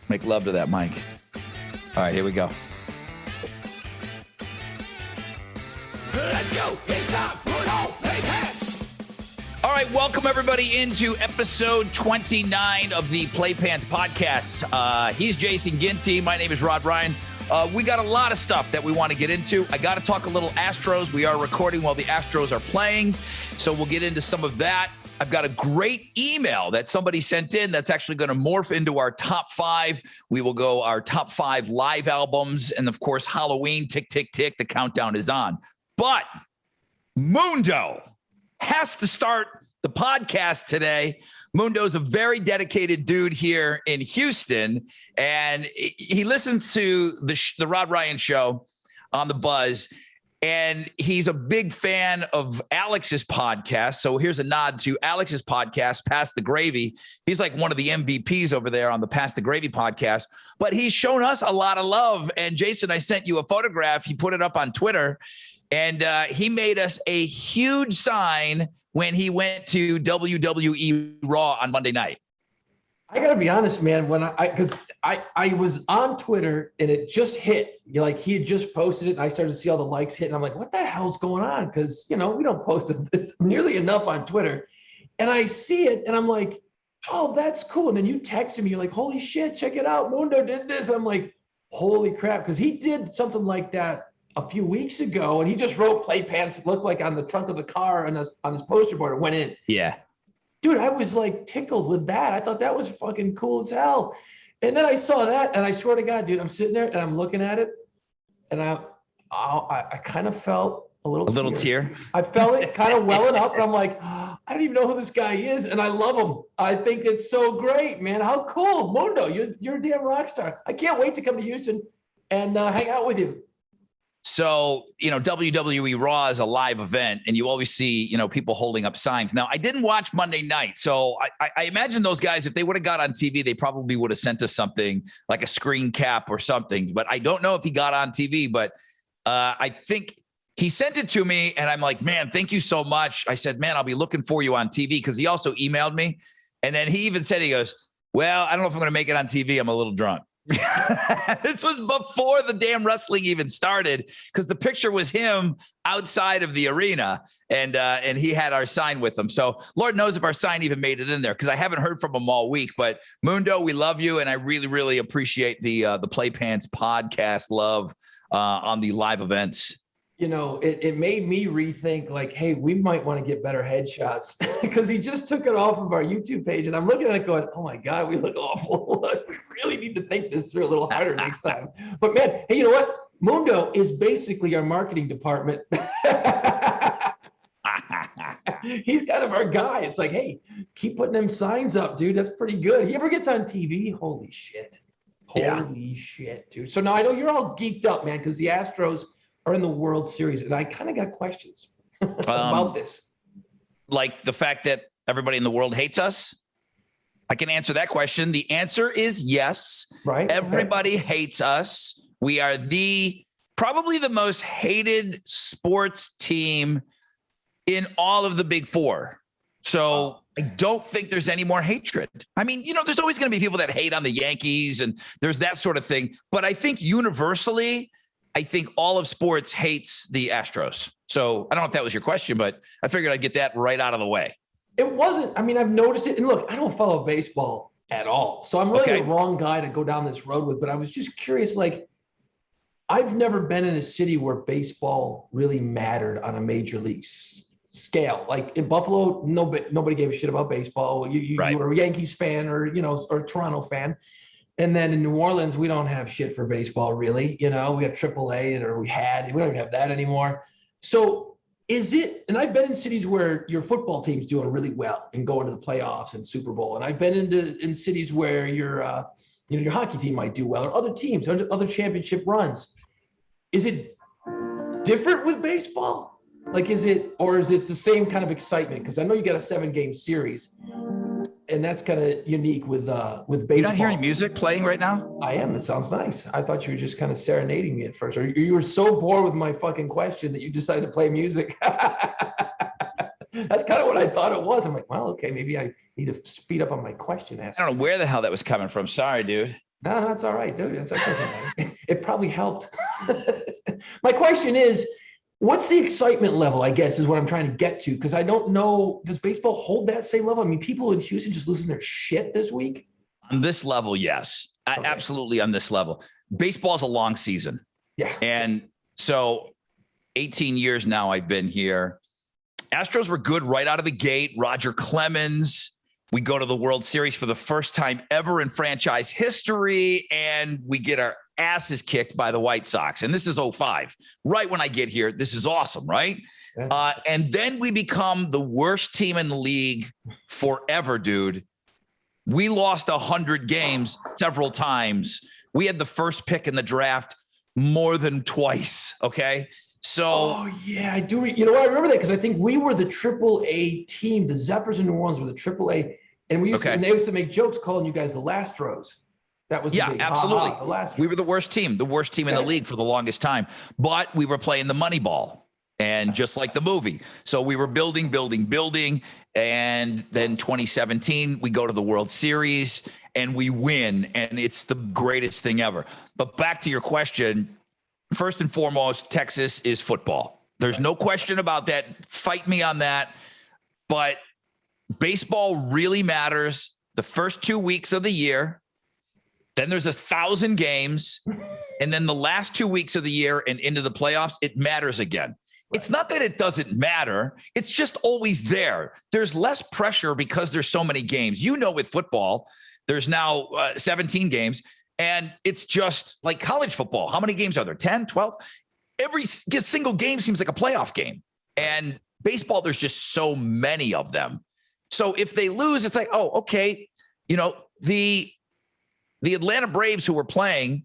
Make love to that mic. All right, here we go. Let's go. It's time. Put on play pants. All right, welcome everybody into episode 29 of the Play Pants podcast. He's Jason Ginty. My name is Rod Ryan. We got a lot of stuff that we want to get into. I got to talk a little Astros. We are recording while the Astros are playing, so we'll get into some of that. I've got a great email that somebody sent in that's actually going to morph into our top 5. We will go our top 5 live albums. And of course, Halloween, tick, tick, tick. The countdown is on. But Mundo has to start the podcast today. Mundo's a very dedicated dude here in Houston. And he listens to the Rod Ryan show on the Buzz. And he's a big fan of Alex's podcast. So here's a nod to Alex's podcast, Pass the Gravy. He's like one of the MVPs over there on the Pass the Gravy podcast. But he's shown us a lot of love. And Jason, I sent you a photograph. He put it up on Twitter. And he made us a huge sign when he went to WWE Raw on Monday night. I got to be honest, man, because I was on Twitter and it just hit. Like he had just posted it and I started to see all the likes hit. And I'm like, what the hell's going on? Because, we don't post it nearly enough on Twitter. And I see it and I'm like, oh, that's cool. And then you text me, you're like, holy shit, check it out. Mundo did this. And I'm like, holy crap. Because he did something like that a few weeks ago. And he just wrote Play Pants. It looked like on the trunk of the car and on his poster board. It went in. Yeah. Dude, I was like tickled with that. I thought that was fucking cool as hell. And then I saw that, and I swear to God, dude, I'm sitting there and I'm looking at it, and I kind of felt a little tear. I felt it kind of welling up, and I'm like, I don't even know who this guy is, and I love him. I think it's so great, man. How cool, Mundo! You're a damn rock star. I can't wait to come to Houston and hang out with you. So, WWE Raw is a live event and you always see, people holding up signs. Now, I didn't watch Monday night. So I imagine those guys, if they would have got on TV, they probably would have sent us something like a screen cap or something. But I don't know if he got on TV, but I think he sent it to me and I'm like, man, thank you so much. I said, man, I'll be looking for you on TV because he also emailed me. And then he even said, he goes, well, I don't know if I'm going to make it on TV. I'm a little drunk. This was before the damn wrestling even started because the picture was him outside of the arena and he had our sign with him. So Lord knows if our sign even made it in there because I haven't heard from him all week. But Mundo, we love you. And I really, really appreciate the Play Pants podcast love on the live events. It made me rethink like, hey, we might want to get better headshots because he just took it off of our YouTube page. And I'm looking at it going, oh my God, we look awful. We really need to think this through a little harder next time. But man, hey, you know what? Mundo is basically our marketing department. He's kind of our guy. It's like, hey, keep putting them signs up, dude. That's pretty good. He ever gets on TV? Holy shit. Holy shit, dude. So now I know you're all geeked up, man, because the Astros are in the World Series, and I kind of got questions about this. Like the fact that everybody in the world hates us? I can answer that question. The answer is yes. Right. Everybody hates us. We are probably the most hated sports team in all of the Big Four. So I don't think there's any more hatred. I mean, there's always going to be people that hate on the Yankees, and there's that sort of thing. But I think universally, I think all of sports hates the Astros. So I don't know if that was your question, but I figured I'd get that right out of the way. It wasn't. I mean, I've noticed it. And look, I don't follow baseball at all. So I'm really the wrong guy to go down this road with. But I was just curious, like, I've never been in a city where baseball really mattered on a major league scale. Like in Buffalo, nobody gave a shit about baseball. You were a Yankees fan or a Toronto fan. And then in New Orleans, we don't have shit for baseball, really. We got AAA, we don't even have that anymore. So is it, and I've been in cities where your football team's doing really well and going to the playoffs and Super Bowl. And I've been in cities where your hockey team might do well or other teams, other championship runs. Is it different with baseball? Like, is it the same kind of excitement? Because I know you got a 7-game series. And that's kind of unique with baseball. You're not hearing music playing right now? I am. It sounds nice. I thought you were just kind of serenading me at first. Or you were so bored with my fucking question that you decided to play music. That's kind of what I thought it was. I'm like, well, okay, maybe I need to speed up on my question. I don't know where the hell that was coming from. Sorry, dude. No, it's all right, dude. That doesn't matter. It probably helped. My question is, what's the excitement level, I guess, is what I'm trying to get to, because I don't know, does baseball hold that same level? I mean, people in Houston just losing their shit this week? On this level, yes. Okay. Absolutely on this level. Baseball's a long season. Yeah. And so 18 years now I've been here. Astros were good right out of the gate. Roger Clemens. We go to the World Series for the first time ever in franchise history, and we get our asses kicked by the White Sox. And this is 05. Right when I get here, this is awesome, right? Yeah. And then we become the worst team in the league forever, dude. We lost 100 games several times. We had the first pick in the draft more than twice, okay? So, oh yeah, I do. You know what? I remember that because I think we were the AAA team. The Zephyrs in New Orleans were the AAA, and we used to, and they used to make jokes calling you guys the Lastros. That was the big, absolutely. The Lastros. We were the worst team in the league for the longest time, but we were playing the money ball, and just like the movie. So we were building, and then 2017 we go to the World Series and we win, and it's the greatest thing ever. But back to your question. First and foremost, Texas is football. There's no question about that. Fight me on that. But baseball really matters the first 2 weeks of the year. Then there's 1,000 games. And then the last 2 weeks of the year and into the playoffs, it matters again. Right. It's not that it doesn't matter. It's just always there. There's less pressure because there's so many games. You know, with football, there's now 17 games. And it's just like college football. How many games are there? 10, 12? Every single game seems like a playoff game. And baseball, there's just so many of them. So if they lose, it's like, oh, okay. You know, the Atlanta Braves, who were playing,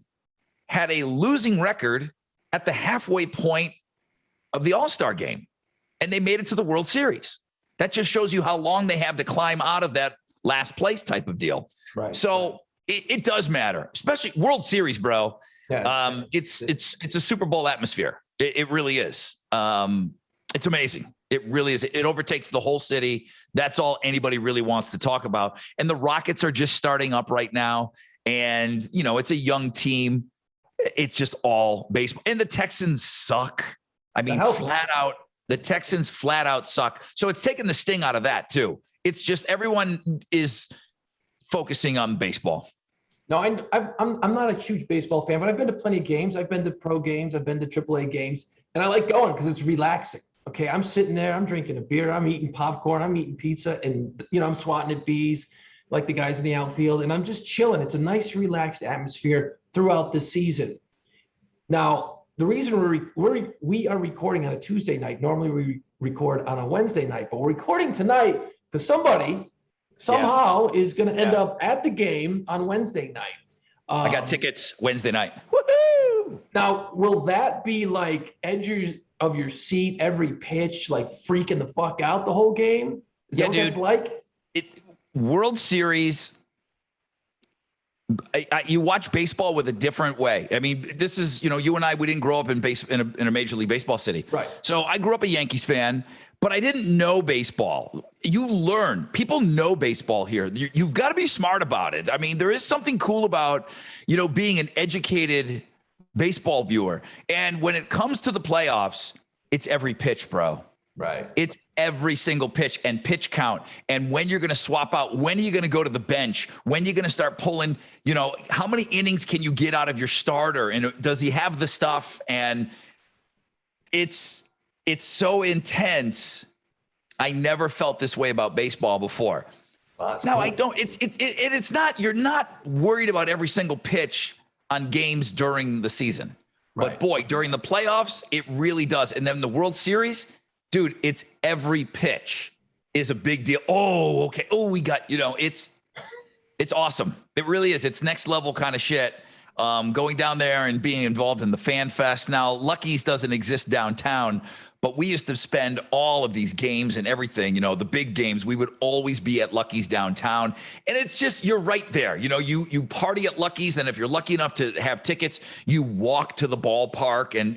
had a losing record at the halfway point of the All-Star game. And they made it to the World Series. That just shows you how long they have to climb out of that last place type of deal. Right. So it does matter, especially World Series, bro. Yeah. It's a Super Bowl atmosphere. It really is. It's amazing. It really is. It overtakes the whole city. That's all anybody really wants to talk about. And the Rockets are just starting up right now. And, you know, it's a young team. It's just all baseball. And the Texans suck. I mean, flat out. The Texans flat out suck. So it's taken the sting out of that too. It's just everyone is focusing on baseball. No, I'm not a huge baseball fan, but I've been to plenty of games. I've been to pro games. I've been to AAA games, and I like going because it's relaxing. Okay, I'm sitting there, I'm drinking a beer, I'm eating popcorn, I'm eating pizza, and I'm swatting at bees like the guys in the outfield, and I'm just chilling. It's a nice, relaxed atmosphere throughout the season. Now, the reason we are recording on a Tuesday night. Normally we record on a Wednesday night, but we're recording tonight because somebody somehow is going to end up at the game on Wednesday night. I got tickets Wednesday night. Woohoo! Now, will that be like edge of your seat every pitch, like freaking the fuck out the whole game? Is that what it's like? World Series, you watch baseball with a different way. I mean, this is, you and I, we didn't grow up in a Major League Baseball city. Right. So I grew up a Yankees fan, but I didn't know baseball. You learn. People know baseball here. You've got to be smart about it. I mean, there is something cool about, being an educated baseball viewer. And when it comes to the playoffs, it's every pitch, bro. Right. It's every single pitch and pitch count. And when you're going to swap out, when are you going to go to the bench? When are you going to start pulling, how many innings can you get out of your starter? And does he have the stuff? And it's so intense. I never felt this way about baseball before. Now cool. I don't, it's not, you're not worried about every single pitch on games during the season. Right. But boy, during the playoffs, it really does. And then the World Series, dude, it's every pitch is a big deal. Oh, okay. Oh, we got, it's awesome. It really is. It's next level kind of shit. Going down there and being involved in the Fan Fest. Now, Lucky's doesn't exist downtown, but we used to spend all of these games and everything, the big games. We would always be at Lucky's downtown. And it's just, you're right there. You party at Lucky's, and if you're lucky enough to have tickets, you walk to the ballpark, and,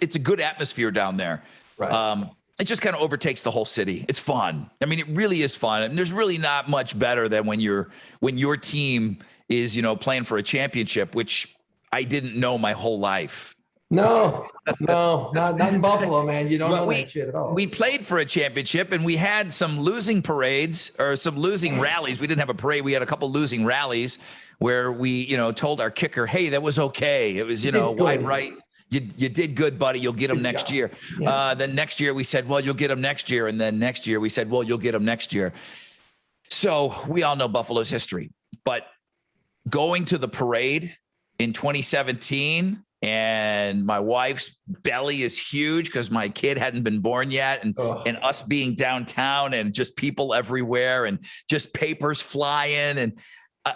it's a good atmosphere down there. Right. it just kind of overtakes the whole city. It's fun. I mean, it really is fun. And there's really not much better than when your team is, playing for a championship, which I didn't know my whole life. No, not in Buffalo, man. You don't know that shit at all. We played for a championship, and we had some losing parades or some losing rallies. We didn't have a parade. We had a couple losing rallies where we, told our kicker, hey, that was okay. It was, wide right. You did good, buddy. You'll get them next year. Yeah. Then next year we said, well, you'll get them next year. And then next year we said, well, you'll get them next year. So we all know Buffalo's history. But going to the parade in 2017, and my wife's belly is huge because my kid hadn't been born yet, and us being downtown and just people everywhere and just papers flying and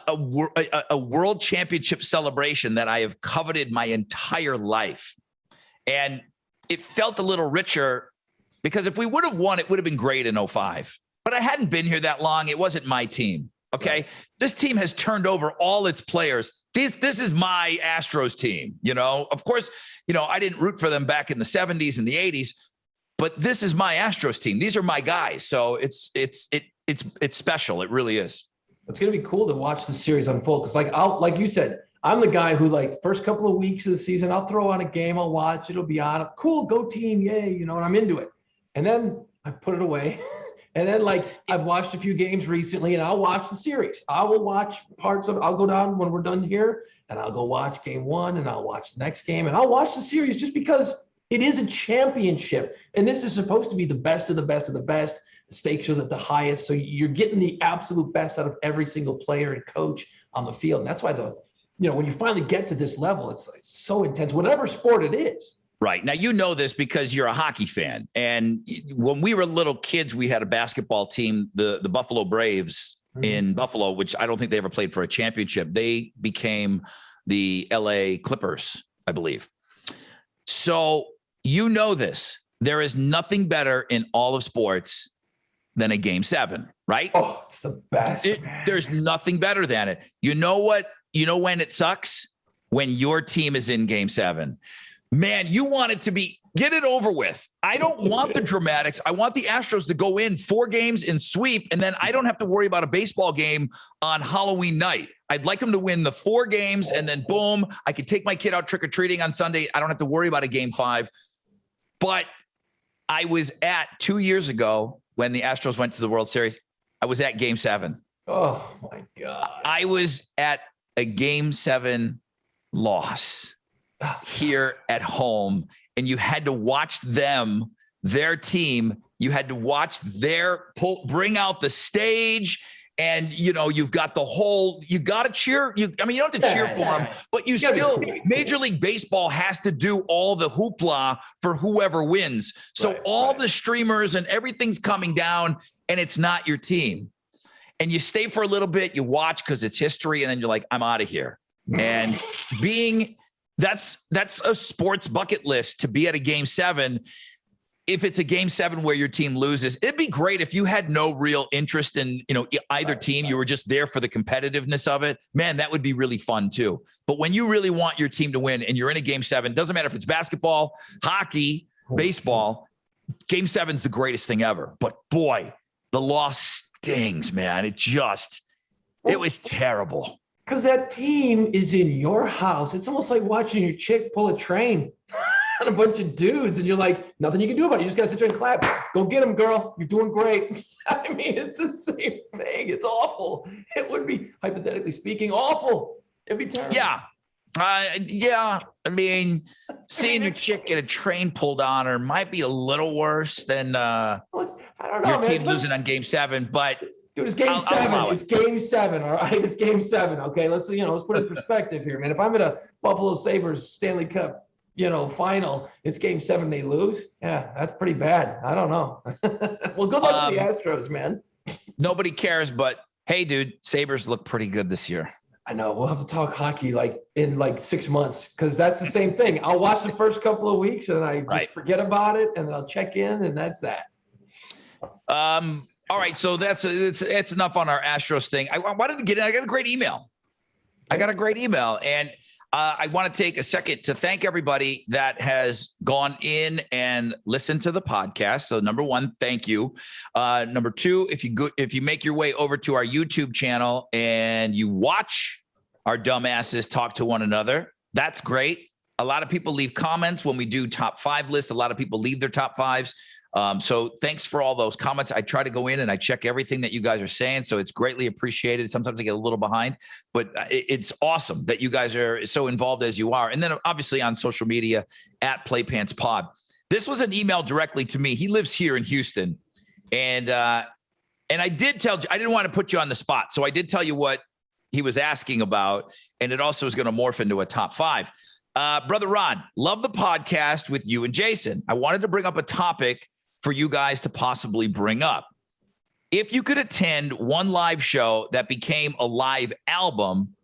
a world championship celebration that I have coveted my entire life. And it felt a little richer because if we would have won, it would have been great in 2005. But I hadn't been here that long. It wasn't my team. Okay. Right. This team has turned over all its players. This is my Astros team. Of course, I didn't root for them back in the 70s and the 80s, but this is my Astros team. These are my guys. So it's special. It really is. It's going to be cool to watch the series unfold. Cause like you said, I'm the guy who first couple of weeks of the season, I'll throw on a game, I'll watch, it'll be on. Cool. Go team. Yay. And I'm into it. And then I put it away. And then I've watched a few games recently and I'll watch the series. I will watch parts of it. I'll go down when we're done here and I'll go watch game one and I'll watch the next game and I'll watch the series just because it is a championship. And this is supposed to be the best of the best of the best. The stakes are the highest. So you're getting the absolute best out of every single player and coach on the field. And that's why when you finally get to this level, it's so intense, whatever sport it is. Right. Now, this because you're a hockey fan. And when we were little kids, we had a basketball team, the Buffalo Braves in Buffalo, which I don't think they ever played for a championship. They became the LA Clippers, I believe. So this. There is nothing better in all of sports than a game 7, right? Oh, it's the best. There's nothing better than it. You know what? You know when it sucks? When your team is in game 7. Man, you want it to get it over with. I don't want the dramatics. I want the Astros to go in 4 games and sweep, and then I don't have to worry about a baseball game on Halloween night. I'd like them to win the 4 games, and then boom, I could take my kid out trick-or-treating on Sunday. I don't have to worry about a game 5. But I was at 2 years ago when the Astros went to the World Series. I was at game 7. Oh, my God. I was at a game 7 loss here at home, and you had to watch their team. You had to watch bring out the stage, and you've got you got to cheer. You don't have to cheer for them, but you still. Major League Baseball has to do all the hoopla for whoever wins. So the streamers and everything's coming down, and it's not your team. And you stay for a little bit, you watch because it's history, and then you're like, I'm out of here. And that's a sports bucket list to be at a game 7. If it's a game 7 where your team loses, it'd be great if you had no real interest in, either team. You were just there for the competitiveness of it. Man, that would be really fun too. But when you really want your team to win and you're in a game 7, doesn't matter if it's basketball, hockey, baseball, game 7's the greatest thing ever. But boy, the loss stings, man. It was terrible. Because that team is in your house. It's almost like watching your chick pull a train on a bunch of dudes, and you're like, nothing you can do about it. You just got to sit there and clap. Go get them, girl. You're doing great. I mean, it's the same thing. It's awful. It would be, hypothetically speaking, awful. It'd be terrible. Yeah. I mean, seeing your chick get a train pulled on her might be a little worse than I don't know, your team losing on game 7, but dude, it's game 7. It's game 7. All right. It's game 7. Okay. Let's put it in perspective here, man. If I'm at a Buffalo Sabres Stanley Cup, final, it's game 7, they lose. Yeah. That's pretty bad. I don't know. Well, good luck with the Astros, man. Nobody cares, but hey, dude, Sabres look pretty good this year. I know. We'll have to talk hockey in 6 months, because that's the same thing. I'll watch the first couple of weeks and I just forget about it, and then I'll check in, and that's that. All right, so that's enough on our Astros thing. I wanted to get in. I got a great email, and I want to take a second to thank everybody that has gone in and listened to the podcast. So number one, thank you. Number two, if you make your way over to our YouTube channel and you watch our dumbasses talk to one another, that's great. A lot of people leave comments when we do top 5 lists. A lot of people leave their top 5s. So thanks for all those comments. I try to go in and I check everything that you guys are saying. So it's greatly appreciated. Sometimes I get a little behind, but it's awesome that you guys are so involved as you are. And then obviously on social media at Playpants Pod. This was an email directly to me. He lives here in Houston. And I didn't want to put you on the spot. So I did tell you what he was asking about. And it also is going to morph into a top 5. Brother Ron, love the podcast with you and Jason. I wanted to bring up a topic for you guys to possibly bring up. If you could attend one live show that became a live album,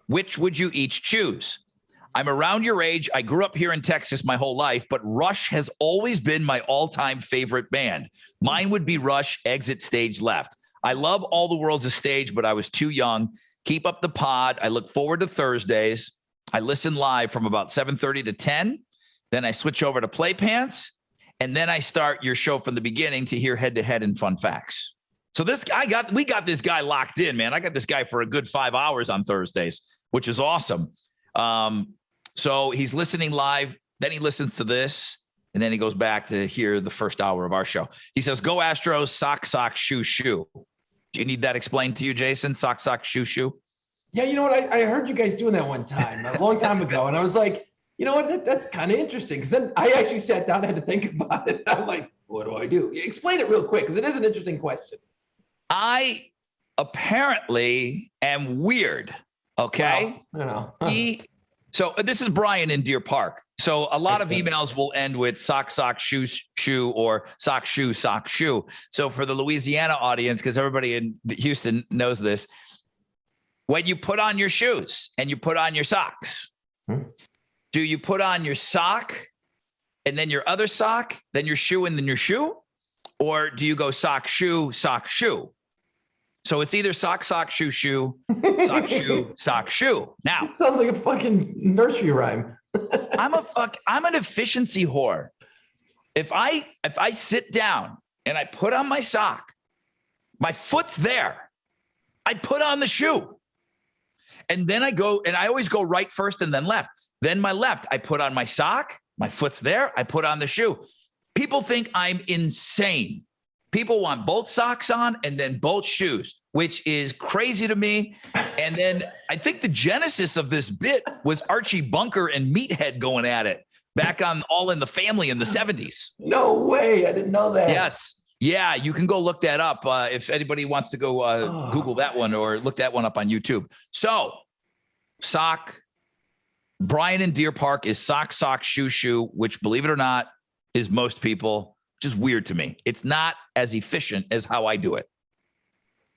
which would you each choose? I'm around your age. I grew up here in Texas my whole life, but Rush has always been my all-time favorite band. Mine would be Rush, Exit Stage Left. I love All the World's a Stage, but I was too young. Keep up the pod. I look forward to Thursdays. I listen live from about 7:30 to 10. Then I switch over to Playpants. And then I start your show from the beginning to hear head-to-head and fun facts. So we got this guy locked in, man. I got this guy for a good 5 hours on Thursdays, which is awesome. So he's listening live. Then he listens to this. And then he goes back to hear the first hour of our show. He says, go Astros, sock, sock, shoe, shoe. Do you need that explained to you, Jason? Sock, sock, shoe, shoe? Yeah, you know what? I heard you guys doing that one time, a long time ago. And I was like, you know what? That's kind of interesting. Because then I actually sat down and had to think about it. I'm like, what do I do? Explain it real quick, because it is an interesting question. I apparently am weird. Okay. Well, I don't know. So this is Brian in Deer Park. So a lot of emails will end with sock, sock, shoe, shoe, or sock, shoe, sock, shoe. So for the Louisiana audience, because everybody in Houston knows this, when you put on your shoes and you put on your socks, do you put on your sock and then your other sock, then your shoe and then your shoe? Or do you go sock, shoe, sock, shoe? So it's either sock, sock, shoe, shoe, sock, shoe, sock, shoe. Now, it sounds like a fucking nursery rhyme. I'm an efficiency whore. If I sit down and I put on my sock, my foot's there. I put on the shoe. And then I go, and I always go right first and then left. Then my left, I put on my sock, my foot's there, I put on the shoe. People think I'm insane. People want both socks on and then both shoes, which is crazy to me. And then I think the genesis of this bit was Archie Bunker and Meathead going at it back on All in the Family in the 70s. No way. I didn't know that. Yes. Yeah, you can go look that up if anybody wants to go Google that one or look that one up on YouTube. So, sock. Brian in Deer Park is sock, sock, shoe, shoe, which, believe it or not, is most people. Just weird to me. It's not as efficient as how I do it.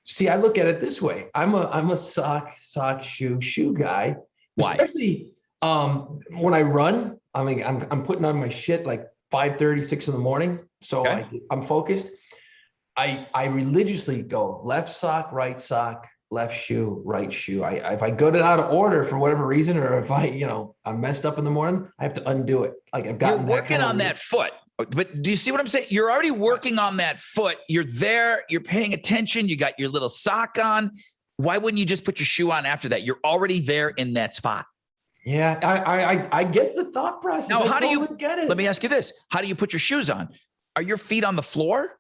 See, I look at it this way. I'm a sock, shoe, shoe guy. Why? Especially when I run. I mean, I'm putting on my shit like 5:30, 6 in the morning. So okay. I'm focused. I religiously go left sock, right sock, left shoe, right shoe. If I got it out of order for whatever reason, or if I'm messed up in the morning, I have to undo it. Like I've gotten. You're working on that foot. But do you see what I'm saying? You're already working on that foot. You're there. You're paying attention. You got your little sock on. Why wouldn't you just put your shoe on after that? You're already there in that spot. Yeah, I get the thought process. Now, how do you get it? Let me ask you this. How do you put your shoes on? Are your feet on the floor?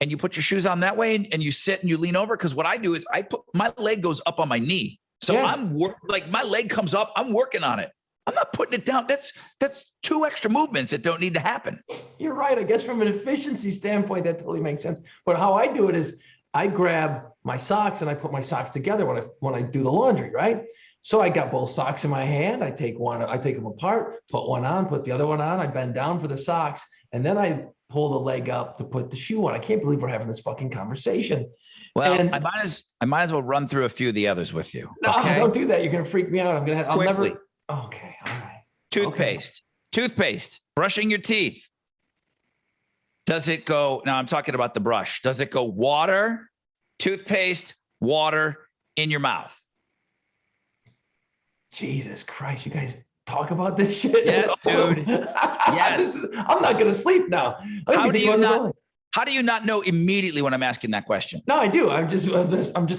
And you put your shoes on that way and you sit and you lean over? Because what I do is my leg goes up on my knee. So yeah. My leg comes up. I'm working on it. I'm not putting it down. That's 2 extra movements that don't need to happen. You're right. I guess from an efficiency standpoint, that totally makes sense. But how I do it is I grab my socks and I put my socks together when I do the laundry, right? So I got both socks in my hand. I take them apart, put one on, put the other one on. I bend down for the socks, and then I pull the leg up to put the shoe on. I can't believe we're having this fucking conversation. Well, I might as well run through a few of the others with you. No, okay? Don't do that. You're gonna freak me out. I'll Quickly. never. Okay, all right. Toothpaste, brushing your teeth. Does it go, now I'm talking about the brush. Does it go water, toothpaste, water in your mouth? Jesus Christ, you guys talk about this shit? Yes, dude. Yes. I'm not gonna sleep now. How do you not know immediately when I'm asking that question? No, I do. I'm just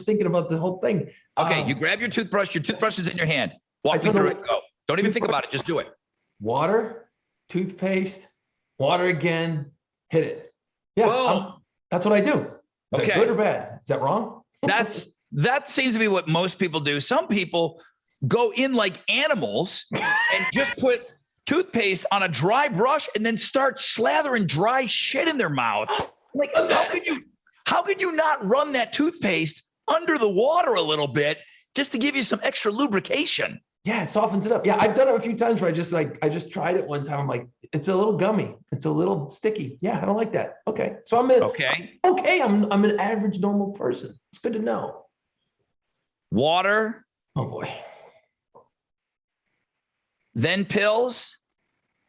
thinking about the whole thing. Okay, you grab your toothbrush. Your toothbrush is in your hand. Walk me through it. Go. Don't even think about it. Just do it. Water, toothpaste, water again. Hit it. Yeah, that's what I do. Is that good or bad? Is that wrong? That seems to be what most people do. Some people go in like animals and just put toothpaste on a dry brush and then start slathering dry shit in their mouth. Like, how could you not run that toothpaste under the water a little bit just to give you some extra lubrication? Yeah, it softens it up. Yeah, I've done it a few times where I just tried it one time. I'm like, it's a little gummy. It's a little sticky. Yeah, I don't like that. Okay. So I'm an average normal person. It's good to know. Water. Oh boy. Then pills,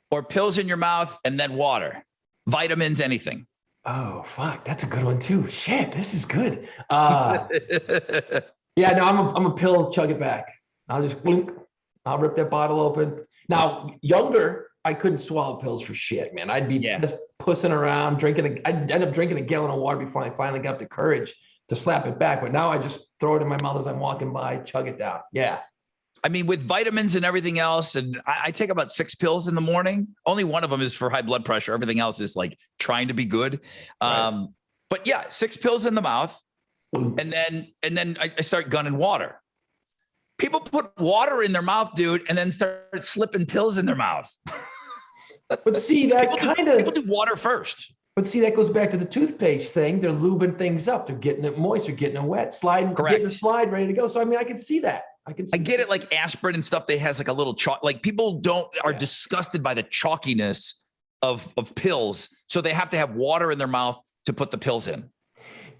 or pills in your mouth and then water. Vitamins, anything. Oh, fuck. That's a good one too. Shit, this is good. Yeah, no, I'm a pill, chug it back. I'll just blink. I'll rip that bottle open. Now, younger, I couldn't swallow pills for shit, man. I'd be just pussing around, I'd end up drinking a gallon of water before I finally got the courage to slap it back. But now I just throw it in my mouth as I'm walking by, chug it down. Yeah. I mean, with vitamins and everything else, and I take about 6 pills in the morning. Only one of them is for high blood pressure. Everything else is like trying to be good. Right. But yeah, 6 pills in the mouth. And then I start gunning water. People put water in their mouth, dude, and then start slipping pills in their mouth. But see, that people do water first. But see, that goes back to the toothpaste thing. They're lubing things up. They're getting it moist. They're getting it wet. Getting the slide ready to go. So, I mean, I can see that. I get it, like aspirin and stuff. They has like a little chalk. Like people are disgusted by the chalkiness of pills. So they have to have water in their mouth to put the pills in.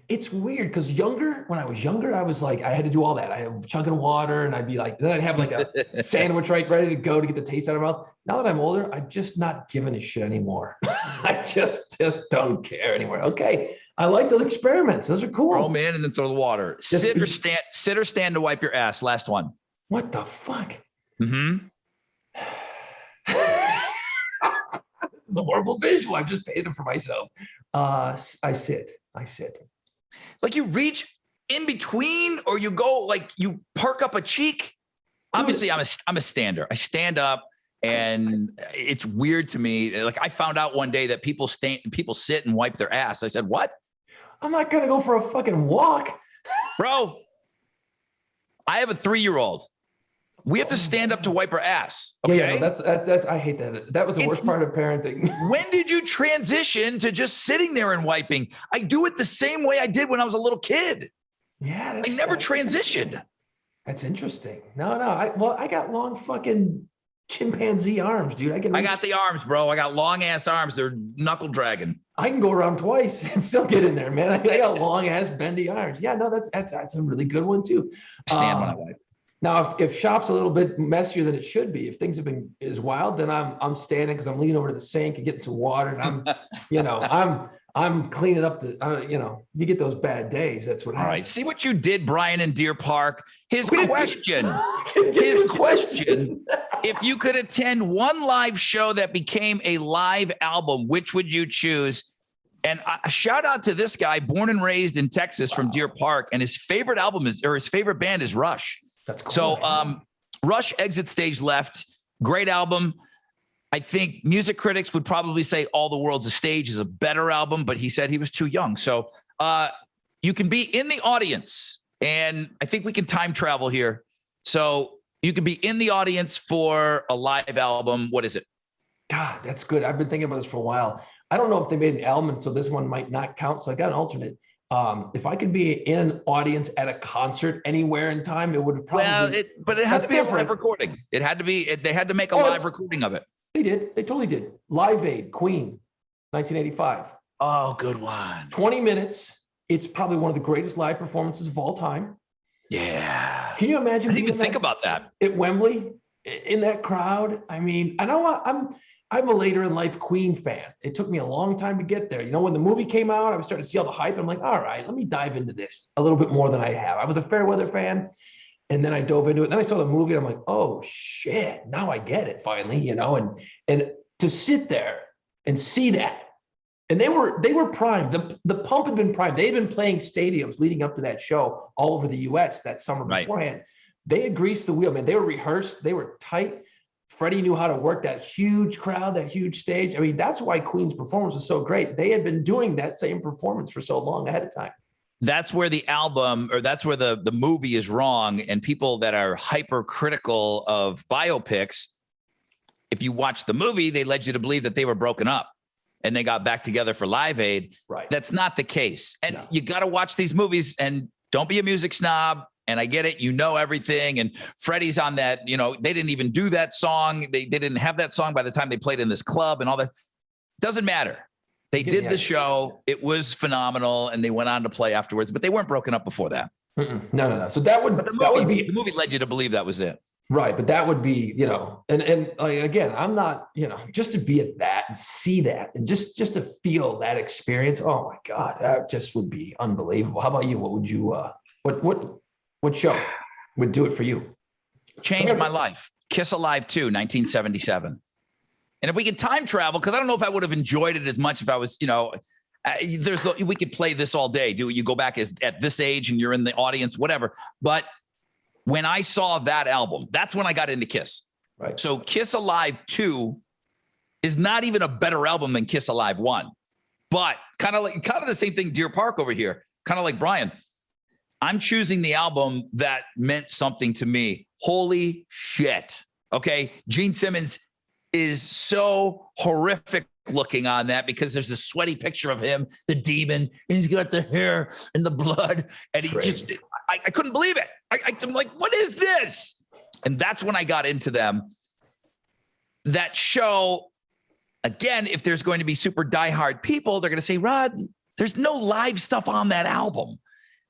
It's weird because when I was younger, I was like, I had to do all that. I have chugging water and I'd be like, then I'd have like a sandwich ready to go to get the taste out of my mouth. Now that I'm older, I'm just not giving a shit anymore. I just don't care anymore. Okay. I like those experiments. Those are cool. Oh man, and then throw the water. Sit or stand to wipe your ass. Last one. What the fuck? Mm-hmm. This is a horrible visual. I've just painted it for myself. I sit. Like you reach in between, or you go like you perk up a cheek. Obviously, I'm a stander. I stand up, and it's weird to me. Like I found out one day that people sit and wipe their ass. I said, "What? I'm not gonna go for a fucking walk, bro." I have a 3-year-old. We have to stand up to wipe our ass. Okay, yeah, that's I hate that. That was the worst part of parenting. When did you transition to just sitting there and wiping? I do it the same way I did when I was a little kid. Yeah, I never transitioned. That's interesting. No, I got long fucking chimpanzee arms, dude. I got the arms, bro. I got long ass arms. They're knuckle dragging. I can go around twice and still get in there, man. I got long ass bendy arms. Yeah, no, that's a really good one too. Stand when I wipe. Now, if shop's a little bit messier than it should be, if things have been as wild, then I'm standing because I'm leaning over to the sink and getting some water, and I'm cleaning up you get those bad days. That's what. All right, see what you did, Brian, in Deer Park. His question. If you could attend one live show that became a live album, which would you choose? And a shout out to this guy, born and raised in Texas from Deer Park, and his favorite his favorite band is Rush. That's cool. So Rush, Exit Stage Left, great album. I think music critics would probably say All the World's a Stage is a better album, but he said he was too young. So you can be in the audience, and I think we can time travel here. So you can be in the audience for a live album. What is it? God, that's good. I've been thinking about this for a while. I don't know if they made an Allman, so this one might not count. So I got an alternate. If I could be in an audience at a concert anywhere in time, it would have probably. But it had to be a live recording. It had to be. They had to make a live recording of it. They did. They totally did. Live Aid, Queen, 1985. Oh, good one. 20 minutes. It's probably one of the greatest live performances of all time. Yeah. Can you imagine? I didn't even think about that. At Wembley, in that crowd. I mean, I know I'm a later in life Queen fan. It took me a long time to get there. You know, when the movie came out, I was starting to see all the hype. I'm like, all right, let me dive into this a little bit more than I have. I was a Fairweather fan. And then I dove into it. Then I saw the movie and I'm like, oh shit, now I get it finally, you know, and to sit there and see that. And they were primed. The pump had been primed. They had been playing stadiums leading up to that show all over the US that summer beforehand. They had greased the wheel, man. They were rehearsed, they were tight. Freddie knew how to work that huge crowd, that huge stage. I mean, that's why Queen's performance was so great. They had been doing that same performance for so long ahead of time. That's where the album, or that's where the movie is wrong. And people that are hypercritical of biopics, if you watch the movie, they led you to believe that they were broken up and they got back together for Live Aid. Right. That's not the case. And you got to watch these movies and don't be a music snob. And I get it. You know everything. And Freddie's on that, you know, they didn't even do that song. They didn't have that song by the time they played in this club and all that. Doesn't matter. They did the show. It was phenomenal. And they went on to play afterwards, but they weren't broken up before that. No. So that would be the movie led you to believe that was it. Right. But that would be, you know, and like, again, I'm not, you know, just to be at that and see that and just to feel that experience. Oh my God, that just would be unbelievable. How about you? What would you, what show would do it for you? Changed my life. Kiss Alive 2, 1977. And if we could time travel, because I don't know if I would have enjoyed it as much if I was, you know, we could play this all day. Do you go back at this age and you're in the audience, whatever. But when I saw that album, that's when I got into Kiss. Right. So Kiss Alive 2 is not even a better album than Kiss Alive 1. But kind of the same thing, Deer Park over here, kind of like Brian. I'm choosing the album that meant something to me. Holy shit. Okay. Gene Simmons is so horrific looking on that because there's this sweaty picture of him, the demon, and he's got the hair and the blood. And he I couldn't believe it. I'm like, what is this? And that's when I got into them. That show, again, if there's going to be super diehard people, they're going to say, Rod, there's no live stuff on that album.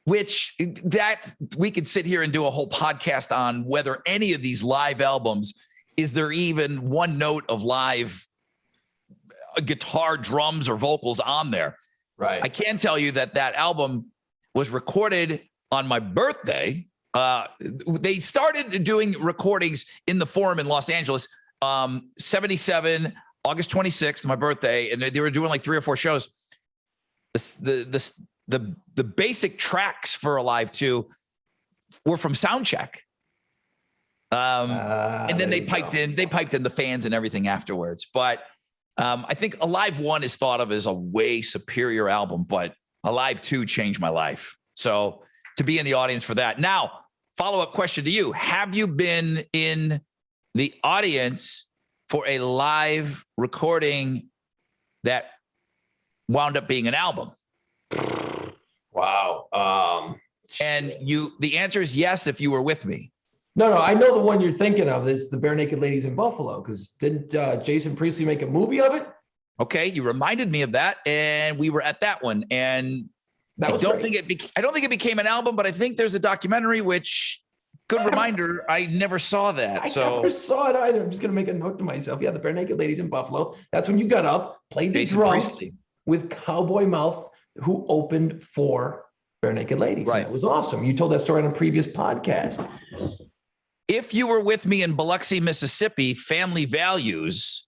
Which that we could sit here and do a whole podcast on whether any of these live albums, is there even one note of live guitar, drums, or vocals on there? Right. I can tell you that album was recorded on my birthday. They started doing recordings in the Forum in Los Angeles, 77, August 26th, my birthday. And they were doing like 3 or 4 shows. The basic tracks for Alive 2 were from Soundcheck. And then they piped in the fans and everything afterwards. But I think Alive 1 is thought of as a way superior album, but Alive 2 changed my life. So to be in the audience for that. Now, follow-up question to you. Have you been in the audience for a live recording that wound up being an album? Wow. And the answer is yes, if you were with me. No, I know the one you're thinking of is the Bare Naked Ladies in Buffalo, because didn't Jason Priestley make a movie of it? Okay, you reminded me of that, and we were at that one, and I don't think it became an album, but I think there's a documentary. Which, good reminder, I never saw that. I never saw it either. I'm just gonna make a note to myself. Yeah, the Bare Naked Ladies in Buffalo. That's when you got up, played the drums with Cowboy Mouth, who opened for Bare Naked Ladies. Right, it was awesome. You told that story on a previous podcast. If You Were With Me in Biloxi, Mississippi, Family Values,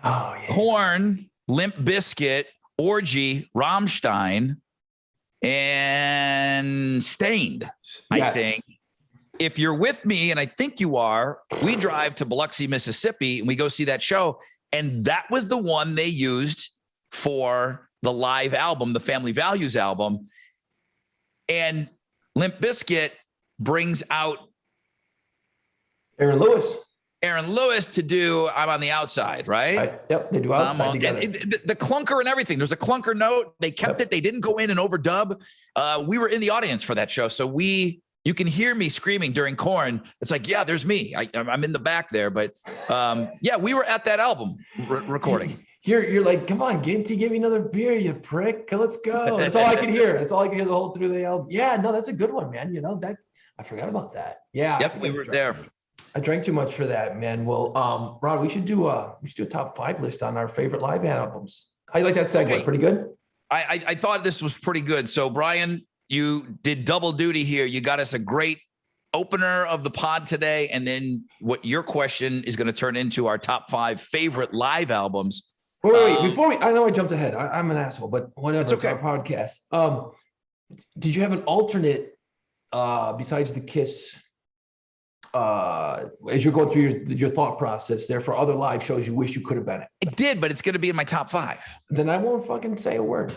Korn, Limp Bizkit, Orgy, Rammstein, and Stained, I think. If you're with me, and I think you are, we drive to Biloxi, Mississippi, and we go see that show. And that was the one they used for the live album, the Family Values album. And Limp Bizkit brings out Aaron Lewis to do I'm on the Outside, right? Yep, they do Outside together. The clunker and everything. There's a clunker note. They kept it. They didn't go in and overdub. We were in the audience for that show. So you can hear me screaming during Korn. It's like, yeah, there's me. I'm in the back there. But yeah, we were at that album recording. You're like, come on, Ginty, give me another beer, you prick. Let's go. That's all I could hear. That's all I could hear the whole through the album. Yeah, no, that's a good one, man. You know, that I forgot about that. Yeah. Yep, we were there. I drank too much for that, man. Well, Rod, we should do a top 5 list on our favorite live albums. How you like that segue? Okay. Pretty good? I thought this was pretty good. So, Brian, you did double duty here. You got us a great opener of the pod today, and then what your question is going to turn into our top 5 favorite live albums. Wait. Before I know I jumped ahead. I'm an asshole, but whatever. It's okay. It's our podcast. Did you have an alternate besides the Kiss? As you're going through your thought process there for other live shows you wish you could have been at? I did, but it's going to be in my top 5. Then I won't fucking say a word.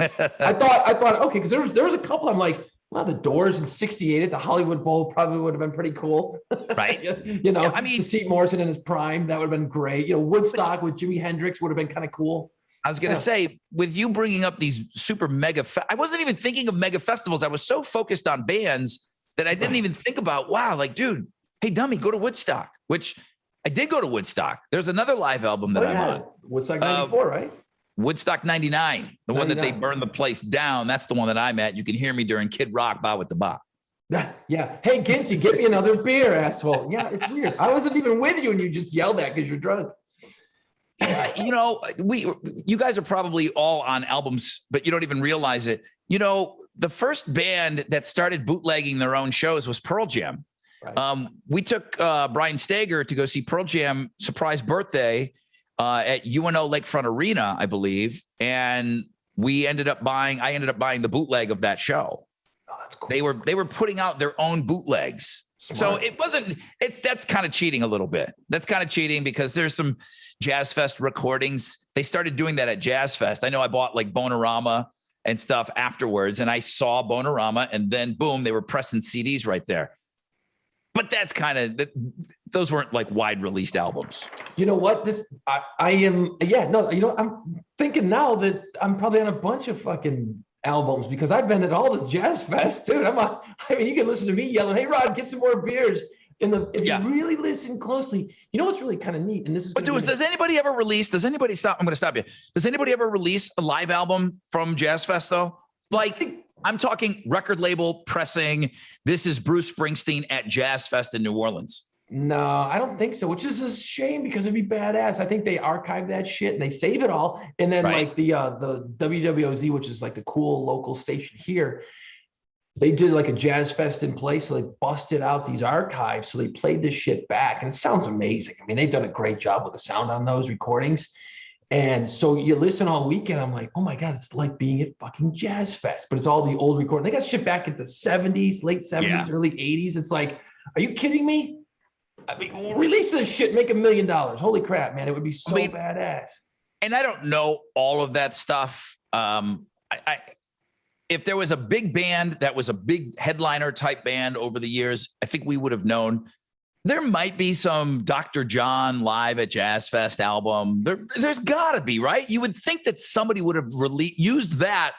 I thought okay, because there was a couple. I'm like, well, the Doors in '68 at the Hollywood Bowl probably would have been pretty cool, right? I mean, to see Morrison in his prime, that would have been great. Woodstock with Jimi Hendrix would have been kind of cool. I was going to say, with you bringing up these super mega, I wasn't even thinking of mega festivals. I was so focused on bands that I didn't even think about, wow, like, dude, hey, dummy, go to Woodstock, which I did go to Woodstock. There's another live album that I'm on. Woodstock 94, right? Woodstock 99, the 99. One that they burned the place down. That's the one that I'm at. You can hear me during Kid Rock, Bow with the Bop. Yeah. Hey, Ginty, get me another beer, asshole. Yeah, it's weird. I wasn't even with you and you just yelled at because you're drunk. Yeah, you guys are probably all on albums, but you don't even realize it. The first band that started bootlegging their own shows was Pearl Jam. Right. We took Brian Stager to go see Pearl Jam surprise birthday at UNO Lakefront Arena, I believe. And I ended up buying the bootleg of that show. Oh, that's cool. They were putting out their own bootlegs. Smart. So that's kind of cheating a little bit. That's kind of cheating because there's some Jazz Fest recordings. They started doing that at Jazz Fest. I know I bought like Bonorama and stuff afterwards, and I saw Bonorama, and then boom, they were pressing CDs right there. But that's kind of, those weren't like wide released albums. You know what? I'm thinking now that I'm probably on a bunch of fucking albums because I've been at all the Jazz Fest, dude. You can listen to me yelling, "Hey, Rod, get some more beers." If you really listen closely, what's really kind of neat, and this is. But does anybody ever release? Does anybody stop? I'm going to stop you. Does anybody ever release a live album from Jazz Fest though? Like, I'm talking record label pressing. This is Bruce Springsteen at Jazz Fest in New Orleans. No, I don't think so, which is a shame because it'd be badass. I think they archive that shit and they save it all. And then like the WWOZ, which is like the cool local station here, they did like a Jazz Fest in place. So they busted out these archives. So they played this shit back and it sounds amazing. I mean, they've done a great job with the sound on those recordings. And so you listen all weekend. I'm like, oh my God, it's like being at fucking Jazz Fest, but it's all the old recording. They got shit back at the 70s, late 70s, early 80s. It's like, are you kidding me? I mean, release this shit, make $1 million. Holy crap, man. It would be so badass. And I don't know all of that stuff. If there was a big band that was a big headliner type band over the years, I think we would have known. There might be some Dr. John live at Jazz Fest album. There's got to be, right? You would think that somebody would have used that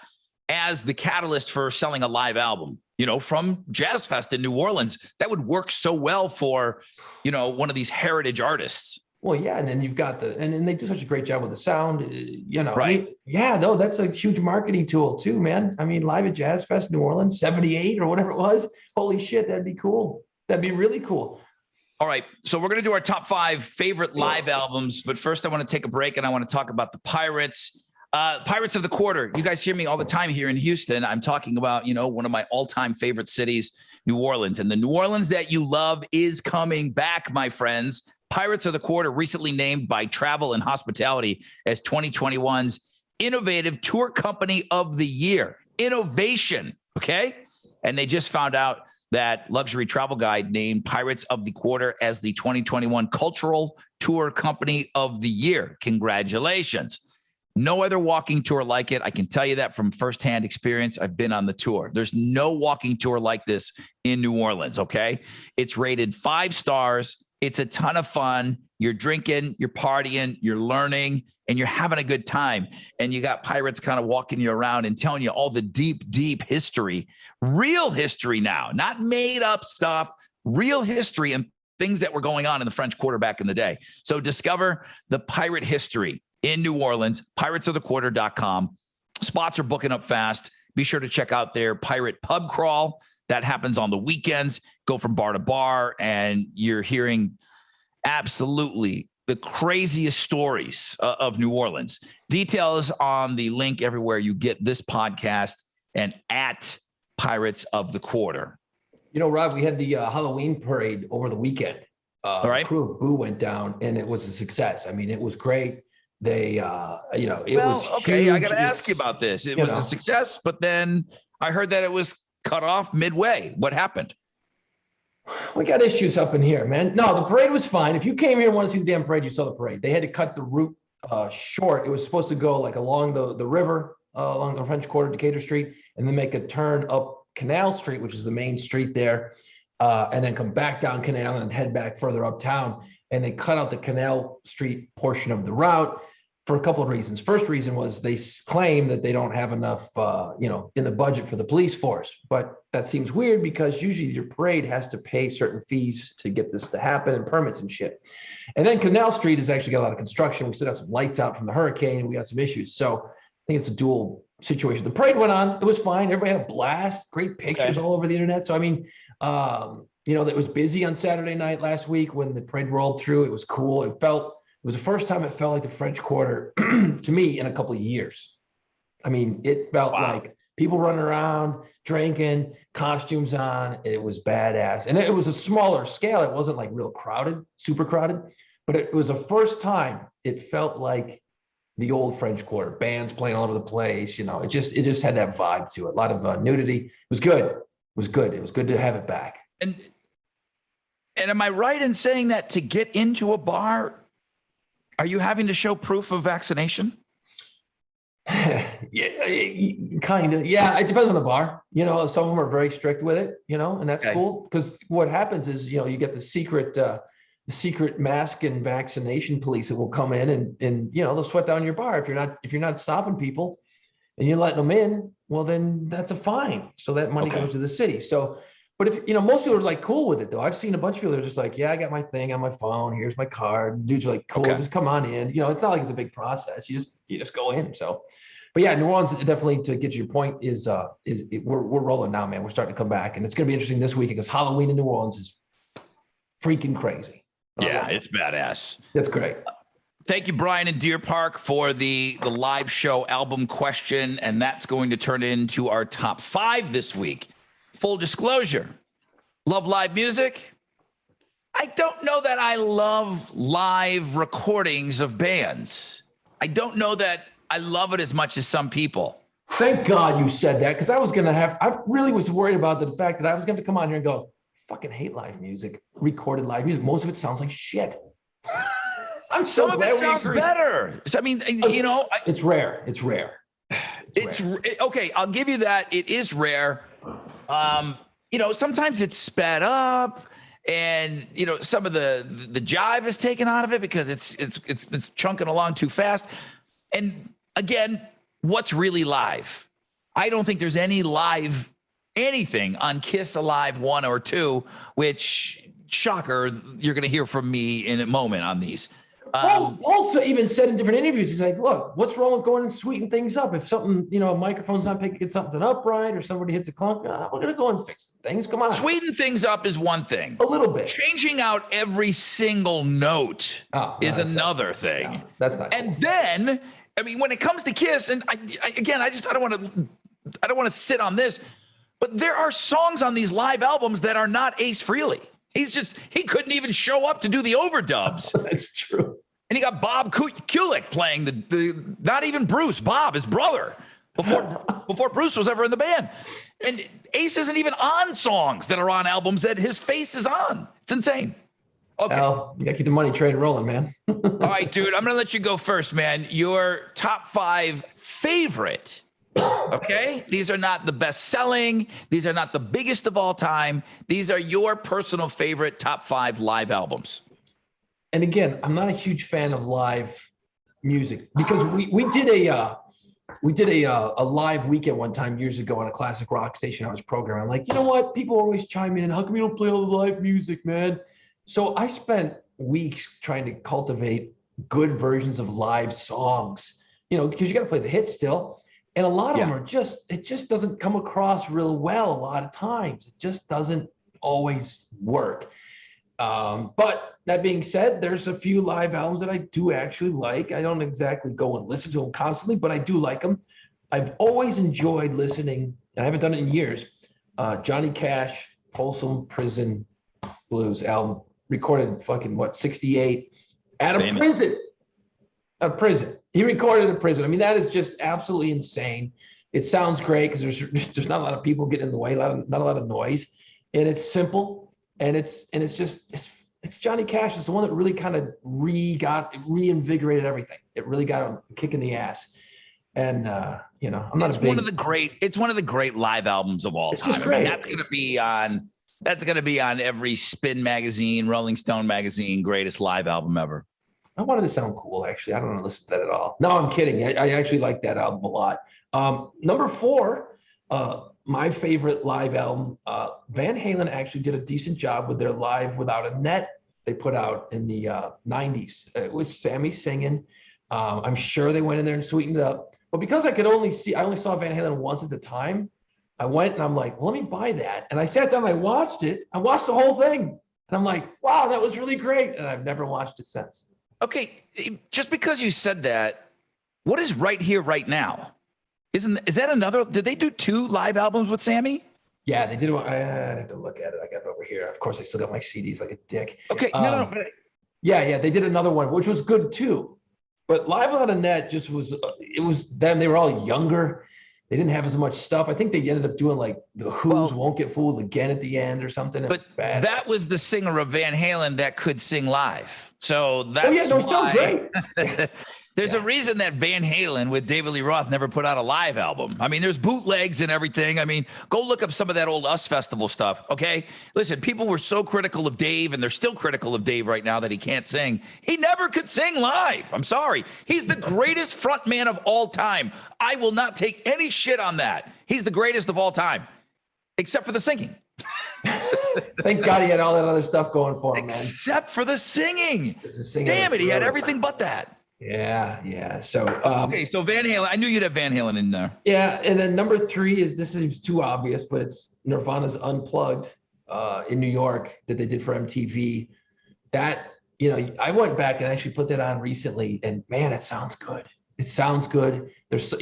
as the catalyst for selling a live album, from Jazz Fest in New Orleans. That would work so well for, one of these heritage artists. Well, yeah, and then you've got and they do such a great job with the sound, Right. That's a huge marketing tool too, man. I mean, live at Jazz Fest New Orleans, 78 or whatever it was. Holy shit, that'd be cool. That'd be really cool. All right, so we're going to do our top 5 favorite live albums, but first I want to take a break and I want to talk about the Pirates. Pirates of the Quarter. You guys hear me all the time here in Houston. I'm talking about, one of my all-time favorite cities, New Orleans. And the New Orleans that you love is coming back, my friends. Pirates of the Quarter recently named by Travel and Hospitality as 2021's Innovative Tour Company of the Year. Innovation, okay? And they just found out that Luxury Travel Guide named Pirates of the Quarter as the 2021 Cultural Tour Company of the Year. Congratulations. No other walking tour like it. I can tell you that from firsthand experience. I've been on the tour. There's no walking tour like this in New Orleans, okay? It's rated 5 stars. It's a ton of fun. You're drinking, you're partying, you're learning, and you're having a good time. And you got pirates kind of walking you around and telling you all the deep, deep history, real history now, not made up stuff, real history and things that were going on in the French Quarter back in the day. So discover the pirate history in New Orleans, piratesofthequarter.com. Spots are booking up fast. Be sure to check out their pirate pub crawl. That happens on the weekends. Go from bar to bar, and you're hearing absolutely the craziest stories of New Orleans. Details on the link everywhere you get this podcast and at Pirates of the Quarter. You know, Rob, we had the Halloween parade over the weekend. All right. The crew of Boo went down, and it was a success. I mean, it was great. They, it was okay. huge. I got to ask you about this. It was a success, but then I heard that it was cut off midway. What happened? We got issues up in here, man. No, the parade was fine. If you came here and wanted to see the damn parade, you saw the parade. They had to cut the route short. It was supposed to go like along the river, along the French Quarter, Decatur Street, and then make a turn up Canal Street, which is the main street there, and then come back down Canal and head back further uptown. And they cut out the Canal Street portion of the route for a couple of reasons. First reason was they claim that they don't have enough, in the budget for the police force. But that seems weird because usually your parade has to pay certain fees to get this to happen and permits and shit. And then Canal Street has actually got a lot of construction. We still got some lights out from the hurricane and we got some issues. So I think it's a dual situation. The parade went on. It was fine. Everybody had a blast. Great pictures all over the internet. So, I mean, it was busy on Saturday night last week when the parade rolled through. It was cool. It was the first time it felt like the French Quarter to me in a couple of years. I mean, it felt like people running around, drinking, costumes on. It was badass. And it was a smaller scale. It wasn't like real crowded, super crowded, but it was the first time it felt like the old French Quarter, bands playing all over the place. It just had that vibe to it. A lot of nudity. It was good. It was good. It was good to have it back. And am I right in saying that to get into a bar, are you having to show proof of vaccination? Yeah, kind of. Yeah, it depends on the bar. Some of them are very strict with it, and that's cool. Because what happens is, you get the secret mask and vaccination police that will come in and they'll sweat down your bar if you're not stopping people and you're letting them in. Well, then that's a fine. So that money goes to the city. So, but if most people are like cool with it though. I've seen a bunch of people that are just like, yeah, I got my thing on my phone. Here's my card. Dudes are like, cool, just come on in. It's not like it's a big process. You just go in. So, but yeah, New Orleans definitely, to get to your point, we're rolling now, man. We're starting to come back, and it's going to be interesting this week because Halloween in New Orleans is freaking crazy. Yeah, it's badass. That's great. Thank you, Brian in Deer Park, for the live show album question, and that's going to turn into our top 5 this week. Full disclosure, love live music. I don't know that I love live recordings of bands. I don't know that I love it as much as some people. Thank God you said that, because I really was worried about the fact that I was going to come on here and go, fucking hate live music, recorded live music. Most of it sounds like shit. I'm so Some glad of it sounds better. I mean, it's rare. It's rare. Okay. I'll give you that. It is rare. Sometimes it's sped up, and some of the jive is taken out of it because it's chunking along too fast. And again, what's really live? I don't think there's any live anything on Kiss Alive 1 or 2, which, shocker, you're going to hear from me in a moment on these. Paul also even said in different interviews, he's like, look, what's wrong with going and sweeten things up? If something, a microphone's not picking something up right, or somebody hits a clunk, we're going to go and fix things. Come on. Sweeten things up is one thing. A little bit. Changing out every single note is another thing. No, that's not And then, I mean, when it comes to Kiss, and I don't want to sit on this, but there are songs on these live albums that are not Ace Frehley. He couldn't even show up to do the overdubs. That's true. And you got Bob Kulick playing the not even Bruce, Bob, his brother, before Bruce was ever in the band. And Ace isn't even on songs that are on albums that his face is on. It's insane. Okay. Well, you got to keep the money train rolling, man. All right, dude, I'm going to let you go first, man. Your top 5 favorite. Okay. These are not the best selling. These are not the biggest of all time. These are your personal favorite top 5 live albums. And again, I'm not a huge fan of live music because we did a live weekend one time years ago on a classic rock station I was programming. I'm like, you know what? People always chime in. How come you don't play all the live music, man? So I spent weeks trying to cultivate good versions of live songs, because you got to play the hits still. And a lot of them are it just doesn't come across real well a lot of times. It just doesn't always work. But that being said, there's a few live albums that I do actually like. I don't exactly go and listen to them constantly, but I do like them. I've always enjoyed listening, and I haven't done it in years, Johnny Cash, Folsom Prison Blues album, recorded fucking 68 at a prison. A prison. He recorded in prison. I mean, that is just absolutely insane. It sounds great because there's not a lot of people getting in the way, not a lot of noise, and it's simple, and it's Johnny Cash. It's the one that really kind of reinvigorated everything. It really got a kick in the ass. And I'm not it's one of the great live albums of all time. Just great. I mean, that's gonna be on every Spin magazine, Rolling Stone magazine, greatest live album ever. I wanted to sound cool, actually. I don't want to listen to that at all. No, I'm kidding. I actually like that album a lot. Number 4, my favorite live album, Van Halen actually did a decent job with their Live Without a Net they put out in the 90s. It was Sammy singing. I'm sure they went in there and sweetened it up. But because I only saw Van Halen once at the time, I went and I'm like, well, let me buy that. And I sat down and I watched it. I watched the whole thing. And I'm like, wow, that was really great. And I've never watched it since. Okay, just because you said that, what is Right Here, Right Now? Is that another? Did they do 2 live albums with Sammy? Yeah, they did. I have to look at it. I got it over here. Of course, I still got my CDs like a dick. Okay, no. Yeah, they did another one, which was good too. But Live Without a Net just was them. They were all younger. They didn't have as much stuff. I think they ended up doing like the Who's Won't Get Fooled Again at the end or something. But that was the singer of Van Halen that could sing live. So that's it sounds great. There's a reason that Van Halen with David Lee Roth never put out a live album. I mean, there's bootlegs and everything. I mean, go look up some of that old US Festival stuff, okay? Listen, people were so critical of Dave, and they're still critical of Dave right now that he can't sing. He never could sing live. I'm sorry. He's the greatest front man of all time. I will not take any shit on that. He's the greatest of all time, except for the singing. Thank God he had all that other stuff going for him, man. Except for the singing. Damn it, he had everything but that. Yeah. So okay, so Van Halen. I knew you'd have Van Halen in there. Yeah, and then number 3 is, this seems too obvious, but it's Nirvana's Unplugged in New York that they did for MTV. That, I went back and actually put that on recently, and man, it sounds good. It sounds good. There's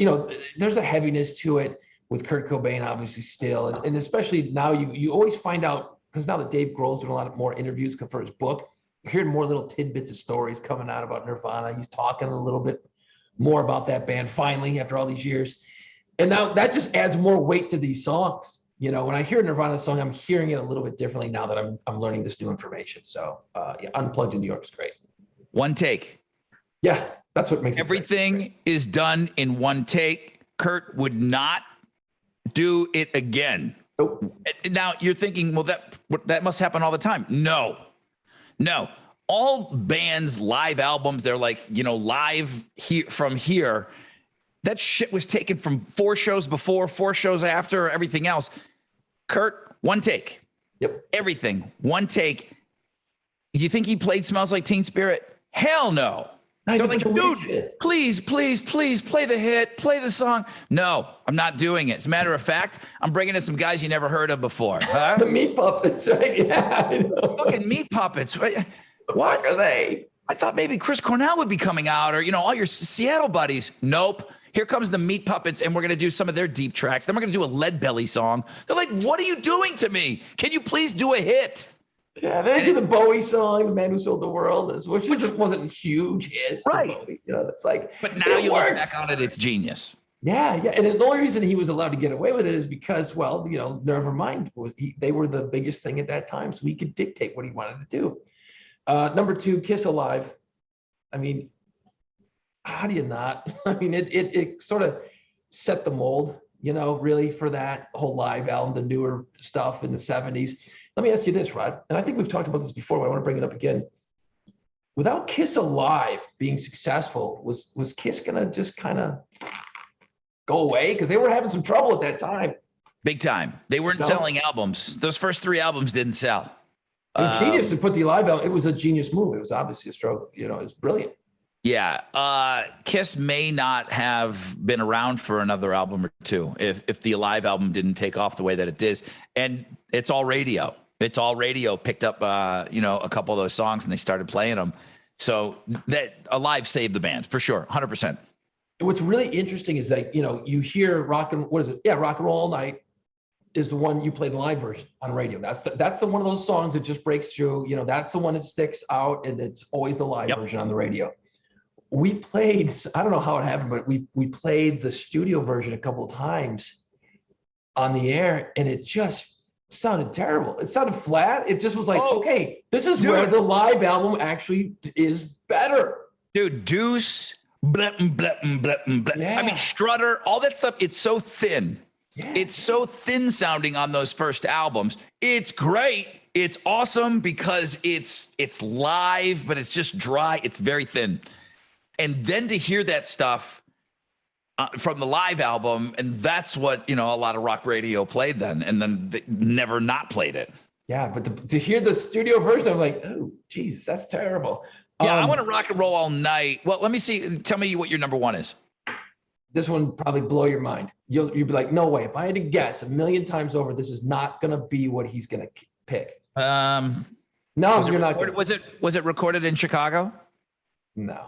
there's a heaviness to it with Kurt Cobain, obviously still, and especially now you always find out, because now that Dave Grohl's doing a lot of more interviews for his book. You're hearing more little tidbits of stories coming out about Nirvana. He's talking a little bit more about that band finally after all these years. And now that just adds more weight to these songs. When I hear a Nirvana song, I'm hearing it a little bit differently now that I'm learning this new information. So Unplugged in New York is great. One take. Yeah, that's what makes everything is done in one take. Kurt would not do it again. Nope. Now you're thinking, well, that must happen all the time. No. All bands, live albums, they're like, live here from here. That shit was taken from 4 shows before, 4 shows after, everything else. Kurt, one take. Yep. Everything, one take. You think he played Smells Like Teen Spirit? Hell no. They're like, dude, please play the hit, play the song. No, I'm not doing it. As a matter of fact, I'm bringing in some guys you never heard of before. Huh? The Meat Puppets, right? Yeah, I know. Fucking Meat Puppets. What are they? I thought maybe Chris Cornell would be coming out, or all your Seattle buddies. Nope. Here comes the Meat Puppets, and we're gonna do some of their deep tracks. Then we're gonna do a Lead Belly song. They're like, what are you doing to me? Can you please do a hit? Yeah, they did the Bowie song, "The Man Who Sold the World," which wasn't a huge hit, right? Bowie. It's like, but now you look back on it, it's genius. Yeah, and the only reason he was allowed to get away with it is because, well, Nevermind they were the biggest thing at that time, so he could dictate what he wanted to do. Number 2, Kiss Alive. I mean, how do you not? I mean, it sort of set the mold, really for that whole live album, the newer stuff in the 70s. Let me ask you this, Rod, and I think we've talked about this before, but I want to bring it up again. Without Kiss Alive being successful, was Kiss gonna just kind of go away? Because they were having some trouble at that time. Big time. They weren't selling albums. Those first 3 albums didn't sell. Genius to put the live album. It was a genius move. It was obviously a stroke. It was brilliant. Yeah. Kiss may not have been around for another album or 2 if the live album didn't take off the way that it did. And it's all radio. It's all radio picked up, a couple of those songs, and they started playing them. So that Alive saved the band for sure, 100%. What's really interesting is that you hear rock and roll all night, is the one you play the live version on radio. That's the one of those songs that just breaks through. You know, that's the one that sticks out, and it's always the live version on the radio. We played, I don't know how it happened, but we played the studio version a couple of times on the air, and it just sounded terrible. It sounded flat. It just was like, okay, this is where the live album actually is better. Dude, Deuce, blah, blah, blah, blah. Yeah. I mean, Strutter, all that stuff, it's so thin. Yeah. It's so thin sounding on those first albums. It's great. It's awesome because it's live, but it's just dry. It's very thin. And then to hear that stuff from the live album, and that's what, you know, a lot of rock radio played then, and then they never not played it. Yeah, but to hear the studio version, I'm like, oh, Jesus, that's terrible. Yeah, I want to rock and roll all night. Well, let me see. Tell me what your number one is. This one would probably blow your mind. You'll be like, no way. If I had to guess a million times over, this is not going to be what he's going to pick. No, you're not. Was it recorded in Chicago? No.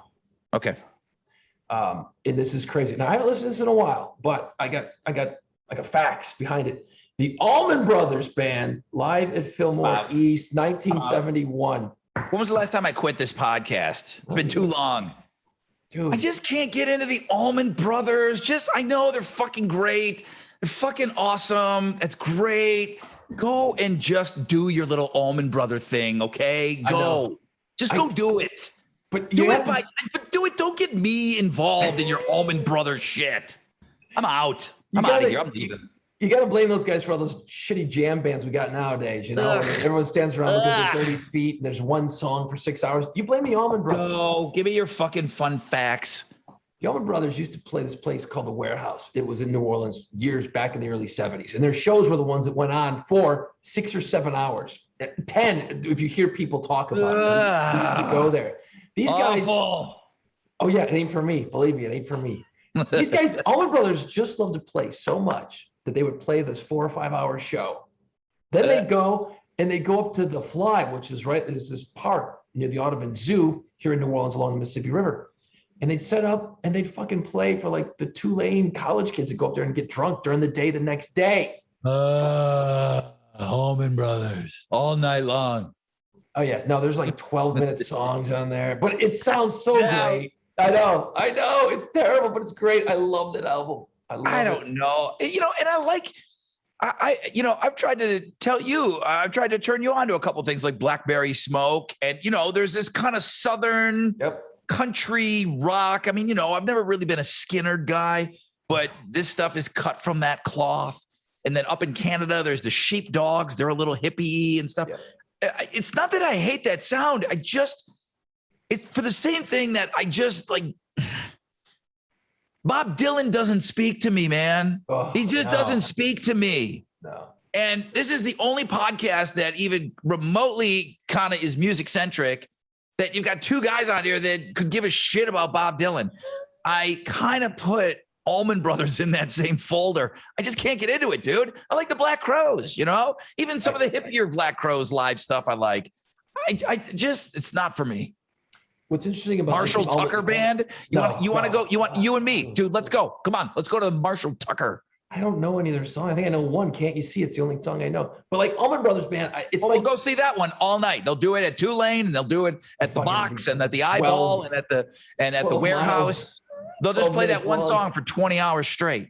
Okay. And this is crazy. Now I haven't listened to this in a while, but I got like a facts behind it. The Allman Brothers Band live at Fillmore East, 1971. When was the last time I quit this podcast? It's been too long. Dude. I just can't get into the Allman Brothers. I know they're fucking great. They're fucking awesome. That's great. Go and just do your little Allman Brother thing, okay? Go. Just go do it. But do it. Don't get me involved in your Allman Brothers shit. I'm out. I'm out of here. I'm leaving. You got to blame those guys for all those shitty jam bands we got nowadays. You know, everyone stands around looking at their 30 feet and there's one song for 6 hours. You blame the Allman Brothers. No, give me your fucking fun facts. The Allman Brothers used to play this place called the Warehouse. It was in New Orleans years back in the early 70s. And their shows were the ones that went on for 6 or 7 hours. 10, if you hear people talk about it. You used to go there. These guys. Oh, yeah, it ain't for me. Believe me, it ain't for me. These guys, Allman Brothers, just love to play so much that they would play this 4 or 5 hour show. Then they'd go up to the Fly, which is there's this park near the Audubon Zoo here in New Orleans along the Mississippi River. And they'd set up and they'd fucking play for like the Tulane college kids that go up there and get drunk during the day the next day. Allman Brothers, all night long. Oh yeah, no, there's like 12-minute songs on there, but it sounds so great. I know, it's terrible, but it's great. I love that album. I don't know, and I've tried to tell you, I've tried to turn you on to a couple of things like Blackberry Smoke, and there's this kind of Southern country rock. I mean, I've never really been a Skynyrd guy, but this stuff is cut from that cloth. And then up in Canada, there's the Sheepdogs. They're a little hippie and stuff. It's not that I hate that sound. It's for the same thing that I just like. Bob Dylan doesn't speak to me, man. He just doesn't speak to me. No. And this is the only podcast that even remotely kind of is music centric that you've got two guys on here that could give a shit about Bob Dylan. I kind of put Allman Brothers in that same folder. I just can't get into it, dude. I like the Black Crowes, even some of the hippier Black Crowes live stuff I like. I just, it's not for me. What's interesting about Marshall Tucker band? You want to go? You and me, dude. Let's go. Come on, let's go to Marshall Tucker. I don't know any other song. I think I know one. Can't You See? It's the only song I know. But like Allman Brothers Band, we'll go see that one all night. They'll do it at Tulane, and they'll do it at the Box, and at the Eyeball, and at the Warehouse. They'll just play that one song for 20 hours straight.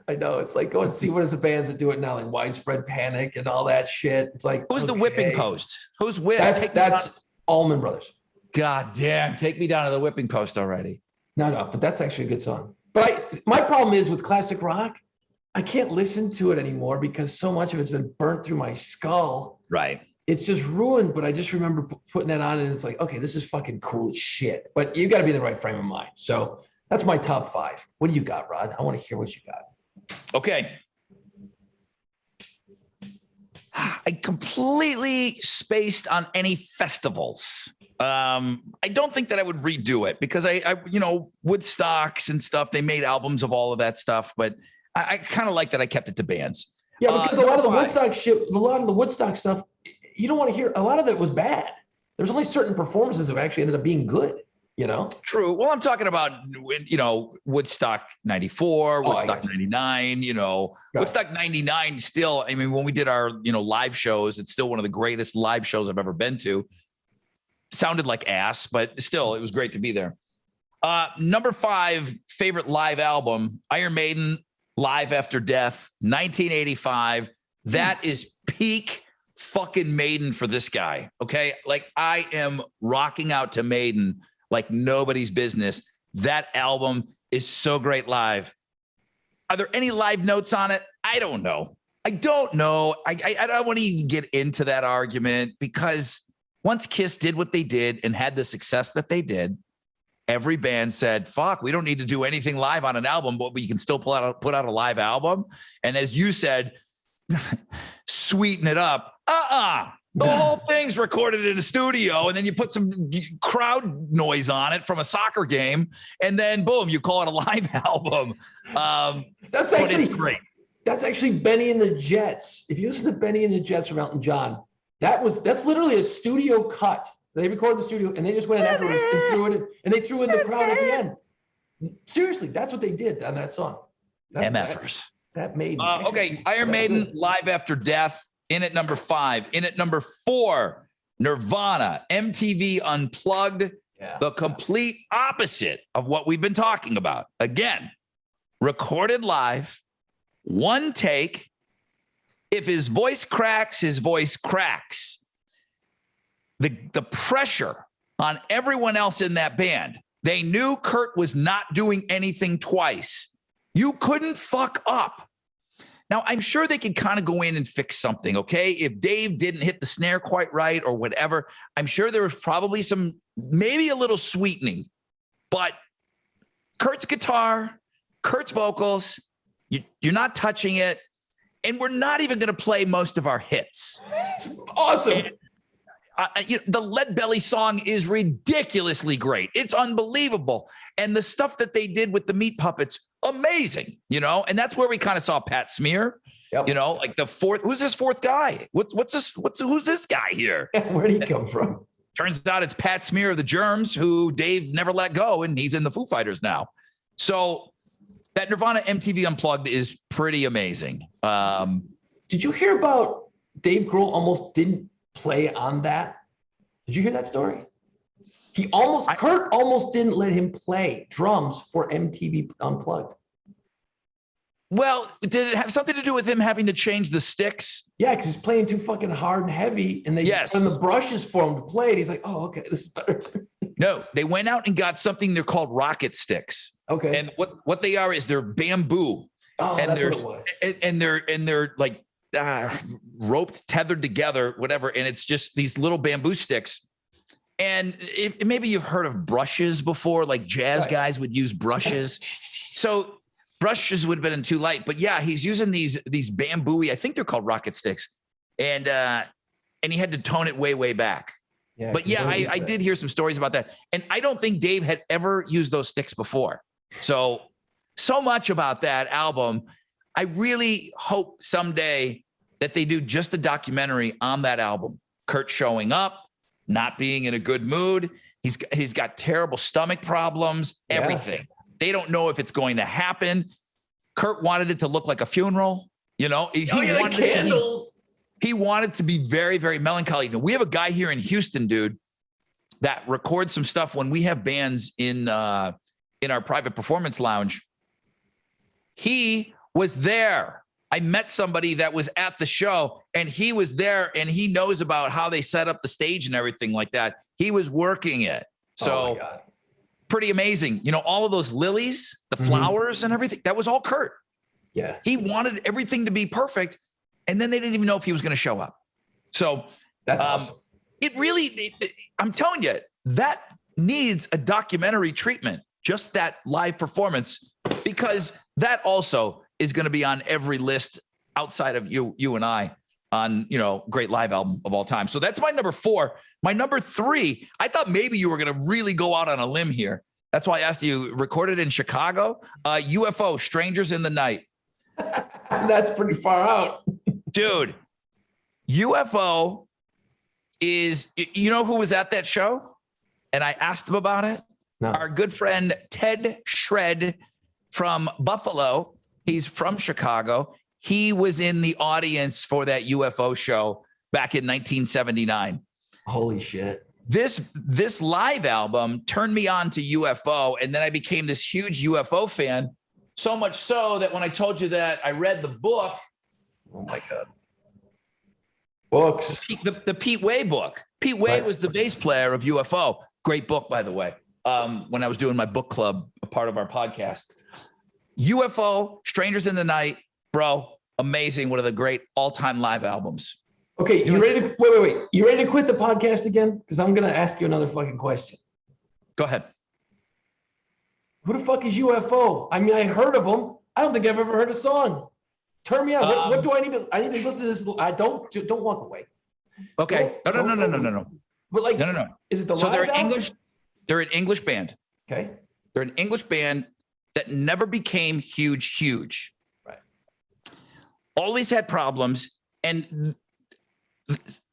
I know. It's like go and see what is the bands that do it now, like Widespread Panic and all that shit. It's like who's the Whipping Post? Who's That's Allman Brothers. God damn, take me down to the Whipping Post already. No, but that's actually a good song. But my problem is with classic rock, I can't listen to it anymore because so much of it's been burnt through my skull. Right. It's just ruined, but I just remember putting that on and it's like, okay, this is fucking cool as shit. But you got to be in the right frame of mind. So that's my top 5. What do you got, Rod? I want to hear what you got. Okay. I completely spaced on any festivals. I don't think that I would redo it because I Woodstocks and stuff, they made albums of all of that stuff, but I kind of like that I kept it to bands. Yeah, because a lot of the Woodstock shit, a lot of the Woodstock stuff, you don't want to hear. A lot of it was bad. There's only certain performances that actually ended up being good. you know? True. Well, I'm talking about, Woodstock 94, Woodstock 99, Woodstock 99 still, I mean, when we did our, live shows, it's still one of the greatest live shows I've ever been to. Sounded like ass, but still, it was great to be there. Number 5 favorite live album, Iron Maiden, Live After Death, 1985. That is peak fucking Maiden for this guy. Okay. Like, I am rocking out to Maiden like nobody's business. That album is so great live. Are there any live notes on it? I don't know. I don't want to even get into that argument, because once Kiss did what they did and had the success that they did, every band said, fuck, we don't need to do anything live on an album, but we can still put out a live album. And as you said, sweeten it up. The whole thing's recorded in a studio, and then you put some crowd noise on it from a soccer game, and then boom, you call it a live album. That's actually great. That's actually Benny and the Jets. If you listen to Benny and the Jets from Elton John, that's literally a studio cut. They recorded the studio, and they just went in afterwards and threw it in, and they threw in the crowd at the end. Seriously, that's what they did on that song. MFers. That made okay. Iron Maiden, Live After Death, in at number 5. In at number 4, Nirvana, MTV Unplugged, the complete opposite of what we've been talking about. Again, recorded live, one take. If his voice cracks, his voice cracks. The pressure on everyone else in that band, they knew Kurt was not doing anything twice. You couldn't fuck up. Now, I'm sure they could kind of go in and fix something, okay? If Dave didn't hit the snare quite right or whatever, I'm sure there was probably maybe a little sweetening. But Kurt's guitar, Kurt's vocals, you're not touching it, and we're not even going to play most of our hits. It's awesome. The Lead Belly song is ridiculously great. It's unbelievable. And the stuff that they did with the Meat Puppets, amazing, and that's where we kind of saw Pat Smear, like the fourth. Who's this fourth guy? Who's this guy here? Where'd he come from? Turns out it's Pat Smear of the Germs, who Dave never let go, and he's in the Foo Fighters now. So that Nirvana MTV Unplugged is pretty amazing. Did you hear about Dave Grohl almost didn't play on that? Did you hear that story? Kurt almost didn't let him play drums for MTV Unplugged. Well, did it have something to do with him having to change the sticks? Yeah, because he's playing too fucking hard and heavy, and they put the brushes for him to play it. He's like, oh, okay, this is better. No, they went out and got something. They're called rocket sticks. Okay. And what they are is they're bamboo. Oh, and that's what it was. And they're like roped, tethered together, whatever. And it's just these little bamboo sticks. And maybe you've heard of brushes before, like jazz guys would use brushes. So brushes would have been too light, but yeah, he's using these bamboo, I think they're called rocket sticks. And he had to tone it way, way back. Yeah, but yeah, I did hear some stories about that. And I don't think Dave had ever used those sticks before. So much about that album. I really hope someday that they do just a documentary on that album. Kurt showing up, not being in a good mood. He's got terrible stomach problems, everything. They don't know if it's going to happen. Kurt wanted it to look like a funeral. He wanted candles. He wanted to be very, very melancholy. Now, we have a guy here in Houston, dude, that records some stuff when we have bands in our private performance lounge. He was there. I met somebody that was at the show, and he was there, and he knows about how they set up the stage and everything like that. He was working it. So pretty amazing. All of those lilies, the flowers and everything, that was all Kurt. Yeah. He wanted everything to be perfect, and then they didn't even know if he was going to show up. So that's awesome. I'm telling you, that needs a documentary treatment, just that live performance, because that also is going to be on every list outside of you and I on, great live album of all time. So that's my number 4. My number 3, I thought maybe you were going to really go out on a limb here. That's why I asked you, recorded in Chicago, UFO, Strangers in the Night. That's pretty far out. Dude, UFO is, who was at that show? And I asked him about it. No. Our good friend Ted Shred from Buffalo. He's from Chicago. He was in the audience for that UFO show back in 1979. Holy shit. This live album turned me on to UFO, and then I became this huge UFO fan. So much so that when I told you that I read the book. Oh my God. Books. The Pete Way book. Pete Way was the bass player of UFO. Great book, by the way. When I was doing my book club, a part of our podcast. UFO, Strangers in the Night, bro, amazing. One of the great all-time live albums. Okay, you ready to wait. You ready to quit the podcast again? Because I'm gonna ask you another fucking question. Go ahead. Who the fuck is UFO? I mean, I heard of them. I don't think I've ever heard a song. Turn me on. What do I need to? I need to listen to this. I don't walk away. Okay. No. But like, no. Is it the so live they're album? English? They're an English band. Okay. They're an English band that never became huge. Right. Always had problems. And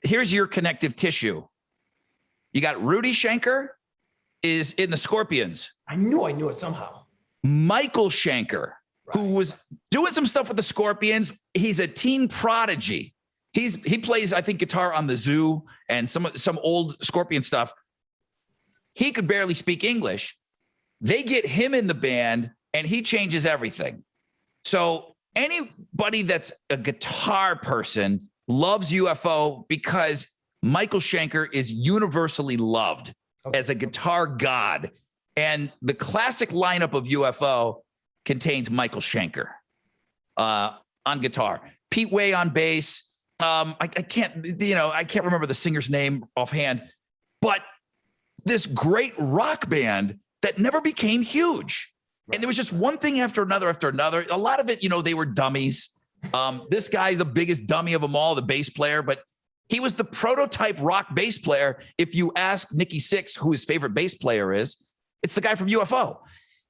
here's your connective tissue. You got Rudy Schenker is in the Scorpions. I knew it somehow. Michael Schenker, who was doing some stuff with the Scorpions. He's a teen prodigy. He plays, I think, guitar on the Zoo and some old Scorpion stuff. He could barely speak English. They get him in the band and he changes everything. So anybody that's a guitar person loves UFO because Michael Schenker is universally loved as a guitar god. And the classic lineup of UFO contains Michael Schenker on guitar, Pete Way on bass. I can't remember the singer's name offhand, but this great rock band that never became huge. And there was just one thing after another. A lot of it, they were dummies. This guy, the biggest dummy of them all, the bass player, but he was the prototype rock bass player. If you ask Nikki Sixx who his favorite bass player is, it's the guy from UFO.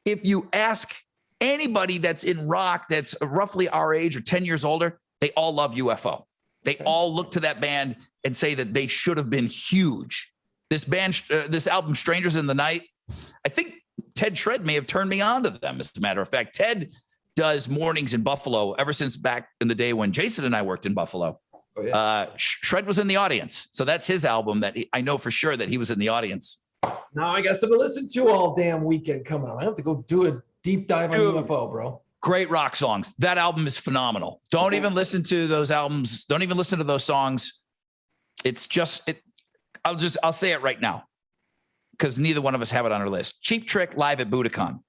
If you ask anybody that's in rock that's roughly our age or 10 years older, they all love UFO. They all look to that band and say that they should have been huge. This album, Strangers in the Night, I think Ted Shred may have turned me on to them, as a matter of fact. Ted does mornings in Buffalo ever since back in the day when Jason and I worked in Buffalo. Oh, yeah. Shred was in the audience. So that's his album that I know for sure that he was in the audience. Now I got something to listen to all damn weekend coming up. I have to go do a deep dive on UFO, bro. Great rock songs. That album is phenomenal. Don't even listen to those albums. Don't even listen to those songs. It's just I'll say it right now because neither one of us have it on our list. Cheap Trick live at Budokan.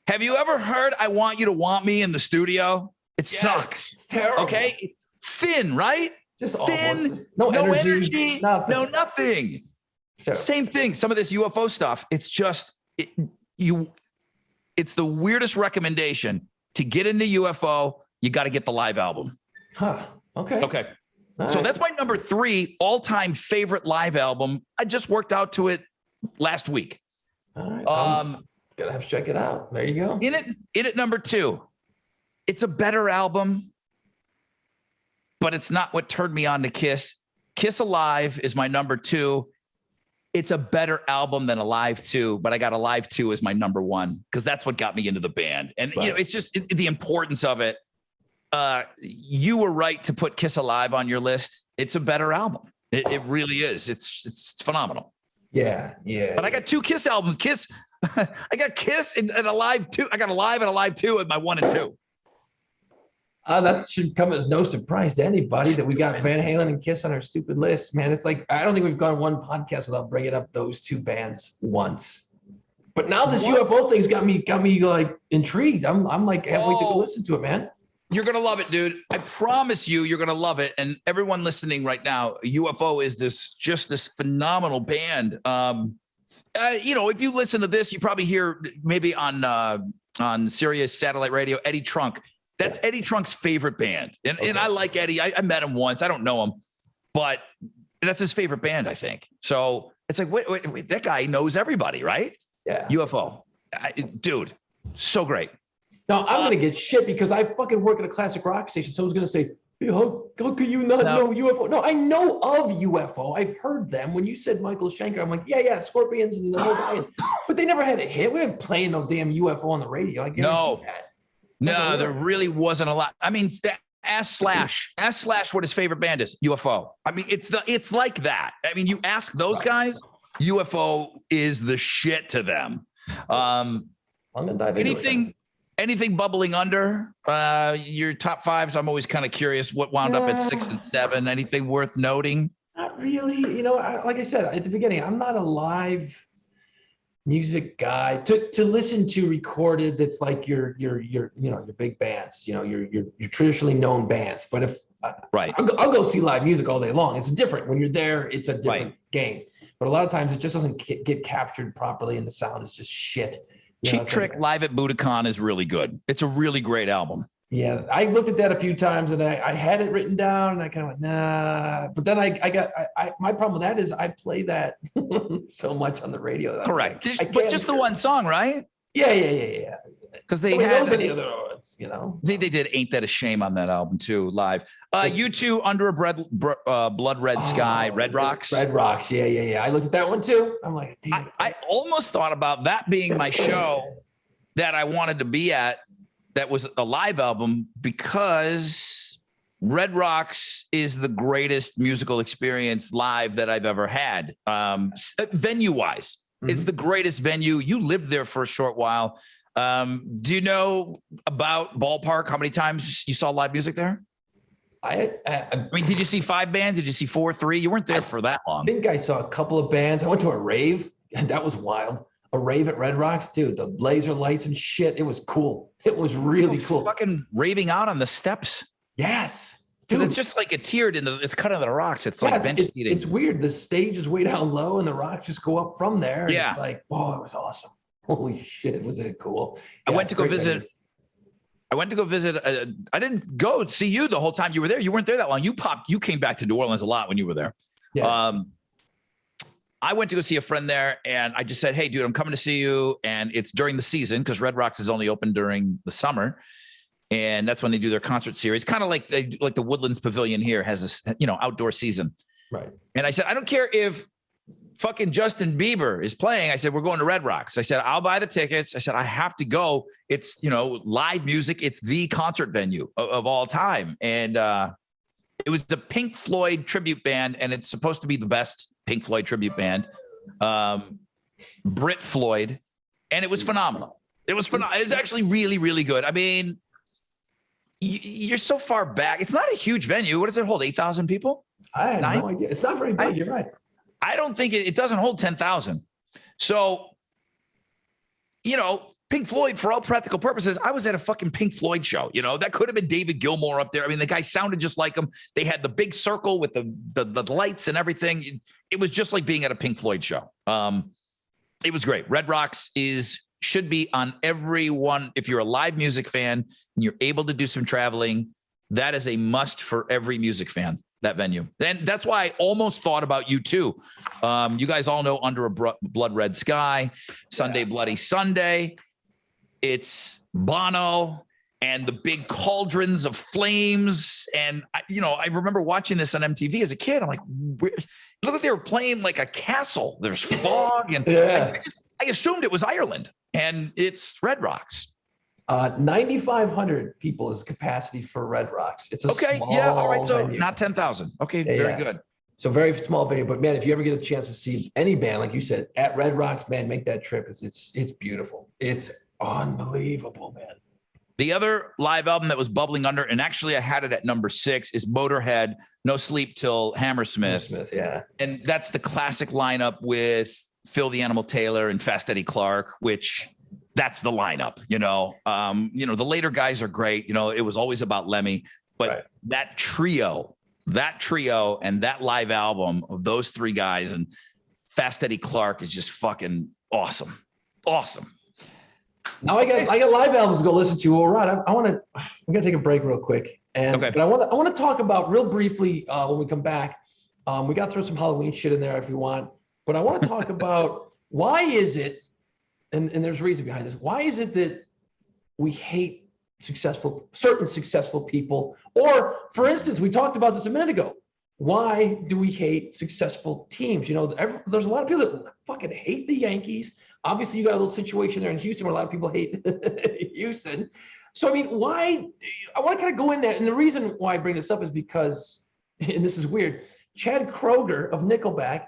Have you ever heard I Want You to Want Me in the studio? It sucks. It's terrible. Okay. Thin, right? Just thin. Just no energy. No nothing. Same thing. Some of this UFO stuff. It's just it's the weirdest recommendation to get into UFO. You got to get the live album. Huh. Okay. All so that's my number 3 all-time favorite live album. I just worked out to it last week. All right. Gonna have to check it out. There you go. In it, number 2. It's a better album, but it's not what turned me on to Kiss. Kiss Alive is my number 2. It's a better album than Alive 2, but I got Alive 2 as my number 1 because that's what got me into the band. And it's just the importance of it. You were right to put Kiss Alive on your list. It's a better album. It really is. It's phenomenal. Yeah. But I got 2 Kiss albums. I got Kiss and Alive 2. I got Alive and Alive 2 at my 1 and 2. That should come as no surprise to anybody that we got Van Halen and Kiss on our stupid list, man. It's like, I don't think we've gone one podcast without bringing up those 2 bands once. But now this UFO thing's got me like intrigued. I'm like, can't wait to go listen to it, man. You're going to love it, dude. I promise you're going to love it. And everyone listening right now, UFO is this phenomenal band. If you listen to this, you probably hear maybe on Sirius satellite radio, Eddie Trunk. That's Eddie Trunk's favorite band. And I like Eddie. I met him once. I don't know him, but that's his favorite band, I think. So it's like, wait, that guy knows everybody, right? Yeah. UFO. Dude, so great. Now, I'm going to get shit because I fucking work at a classic rock station. Someone's going to say, How can you not know UFO? No, I know of UFO. I've heard them. When you said Michael Schenker, I'm like, yeah, Scorpions and the whole guy. But they never had a hit. We didn't play no damn UFO on the radio. I guarantee that. No, there really wasn't a lot. I mean, ask Slash what his favorite band is. UFO. I mean, it's like that. I mean, you ask those guys, UFO is the shit to them. I'm gonna dive into anything bubbling under your top fives? I'm always kind of curious what wound up at 6 and 7. Anything worth noting? Not really. You know, like I said at the beginning, I'm not a live music guy to listen to recorded. That's like your big bands. You know, your traditionally known bands. But if I'll go see live music all day long. It's different when you're there. It's a different game. But a lot of times it just doesn't get captured properly, and the sound is just shit. Cheap Trick Live at Budokan is really good. It's a really great album. Yeah, I looked at that a few times, and I had it written down, and I kind of went, nah. But then I my problem with that is I play that so much on the radio. Correct. But just the one song, right? Yeah. Because they had any other ones, you know. They did "Ain't That a Shame" on that album too, live. U2 Under a Blood Red Sky, Red Rocks. Red Rocks, yeah. I looked at that one too. I'm like, damn. I almost thought about that being my show that I wanted to be at. That was a live album because Red Rocks is the greatest musical experience live that I've ever had. Venue-wise, it's the greatest venue. You lived there for a short while. Do you know about Ballpark? How many times you saw live music there? I mean, did you see 5 bands? Did you see 4, 3? You weren't there for that long. I think I saw a couple of bands. I went to a rave, and that was wild. A rave at Red Rocks, dude. The laser lights and shit. It was cool. It was really cool. Fucking raving out on the steps. Yes. Because it's just like it's cut into the rocks. It's like bench seating. It's weird. The stage is way down low, and the rocks just go up from there. And it's like, oh, it was awesome. Holy shit, was it cool? Yeah, I went to go visit. I didn't go see you the whole time you were there. You weren't there that long. You came back to New Orleans a lot when you were there. Yeah. I went to go see a friend there, and I just said, hey, dude, I'm coming to see you. And it's during the season because Red Rocks is only open during the summer. And that's when they do their concert series, kind of like the Woodlands Pavilion here has this, outdoor season. Right. And I said, I don't care if fucking Justin Bieber is playing. I said, we're going to Red Rocks. I said, I'll buy the tickets. I said, I have to go. It's, live music. It's the concert venue of all time. And it was the Pink Floyd tribute band, and it's supposed to be the best Pink Floyd tribute band. Brit Floyd. And it was phenomenal. It was phenomenal. It's actually really, really good. I mean, you're so far back. It's not a huge venue. What does it hold? 8,000 people? I had no idea. It's not very big. You're right. I don't think it doesn't hold 10,000. So, Pink Floyd, for all practical purposes, I was at a fucking Pink Floyd show. That could have been David Gilmour up there. I mean, the guy sounded just like him. They had the big circle with the lights and everything. It was just like being at a Pink Floyd show. It was great. Red Rocks should be on everyone. If you're a live music fan and you're able to do some traveling, that is a must for every music fan, that venue. And that's why I almost thought about you too. You guys all know Under a Blood Red Sky, Sunday Bloody Sunday. It's Bono and the big cauldrons of flames. And, I remember watching this on MTV as a kid. I'm like, it looked like they were playing like a castle. There's fog. And I assumed it was Ireland, and it's Red Rocks. 9,500 people is capacity for Red Rocks. It's a small all right. So venue. Not 10,000. Okay. Very good. So very small venue, but man, if you ever get a chance to see any band, like you said, at Red Rocks, man, make that trip. It's beautiful. It's unbelievable, man. The other live album that was bubbling under, and actually I had it at number 6, is Motorhead, No Sleep Till Hammersmith. Yeah. And that's the classic lineup with Phil the Animal Taylor and Fast Eddie Clarke, which that's the lineup, the later guys are great. It was always about Lemmy, but that trio and that live album of those 3 guys and Fast Eddie Clarke is just fucking awesome. Awesome. Now I got live albums to go listen to. Well, Rod, I'm gonna take a break real quick, but I want to talk about real briefly when we come back. We got to throw some Halloween shit in there if you want, but I want to talk about why is it, and there's a reason behind this. Why is it that we hate certain successful people. Or, for instance, we talked about this a minute ago. Why do we hate successful teams? You know, there's a lot of people that fucking hate the Yankees. Obviously, you got a little situation there in Houston where a lot of people hate Houston. So, I mean, why? I want to kind of go in there. And the reason why I bring this up is because, and this is weird, Chad Kroeger of Nickelback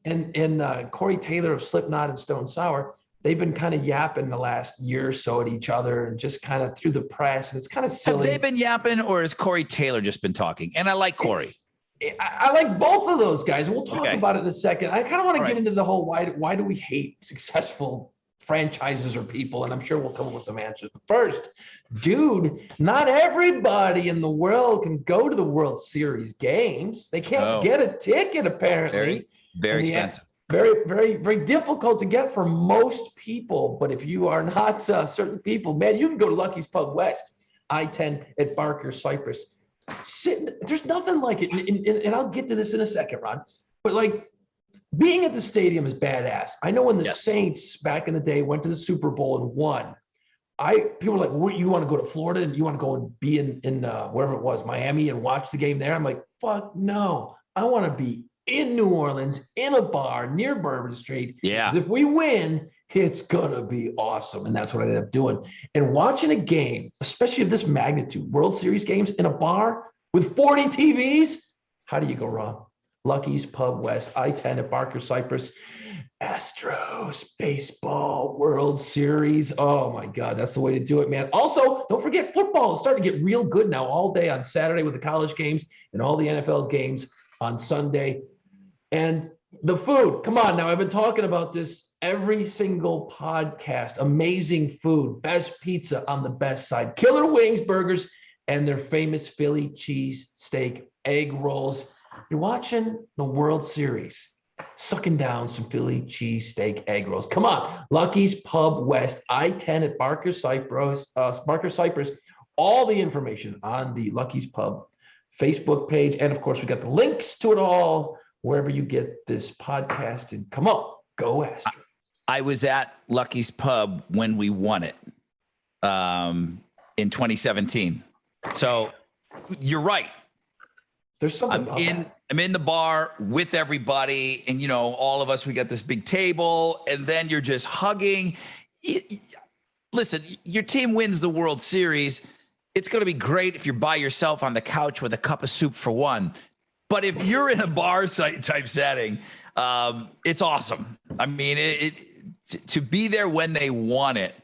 and Corey Taylor of Slipknot and Stone Sour, they've been kind of yapping the last year or so at each other and just kind of through the press. And it's kind of silly. Have they been yapping, or has Corey Taylor just been talking? And I like Corey. I like both of those guys. We'll talk about it in a second. I kind of want to get into the whole why do we hate successful franchises or people? And I'm sure we'll come up with some answers. But first, dude, not everybody in the world can go to the World Series games. They can't get a ticket, apparently. Very expensive. Very, very, very difficult to get for most people. But if you are not certain people, man, you can go to Lucky's Pub West, I-10 at Barker Cypress. There's nothing like it. And I'll get to this in a second, Ron. But like being at the stadium is badass. I know when the Saints back in the day went to the Super Bowl and won, people were like, well, you want to go to Florida and you want to go and be in wherever it was, Miami, and watch the game there? I'm like, fuck no. I want to be in New Orleans, in a bar near Bourbon Street. Yeah. Because if we win, it's going to be awesome. And that's what I ended up doing. And watching a game, especially of this magnitude, World Series games in a bar with 40 TVs, how do you go wrong? Lucky's Pub West, I-10 at Barker Cypress, Astros, baseball, World Series. Oh, my God, that's the way to do it, man. Also, don't forget football. It's starting to get real good now all day on Saturday with the college games and all the NFL games on Sunday. And the food, come on now, I've been talking about this every single podcast. Amazing food, best pizza on the best side, killer wings, burgers, and their famous Philly cheese steak egg rolls. You're watching the World Series, sucking down some Philly cheese steak egg rolls. Come on, Lucky's Pub West, I-10 at Barker Cypress. All the information on the Lucky's Pub Facebook page. And of course, we got the links to it all wherever you get this podcast. And come on, go Astros. I was at Lucky's Pub when we won it in 2017. So you're right. There's something I'm in the bar with everybody, and you know, all of us, we got this big table, and then you're just hugging. Listen, your team wins the World Series. It's going to be great if you're by yourself on the couch with a cup of soup for one. But if you're in a bar type setting, it's awesome. I mean, to be there when they won it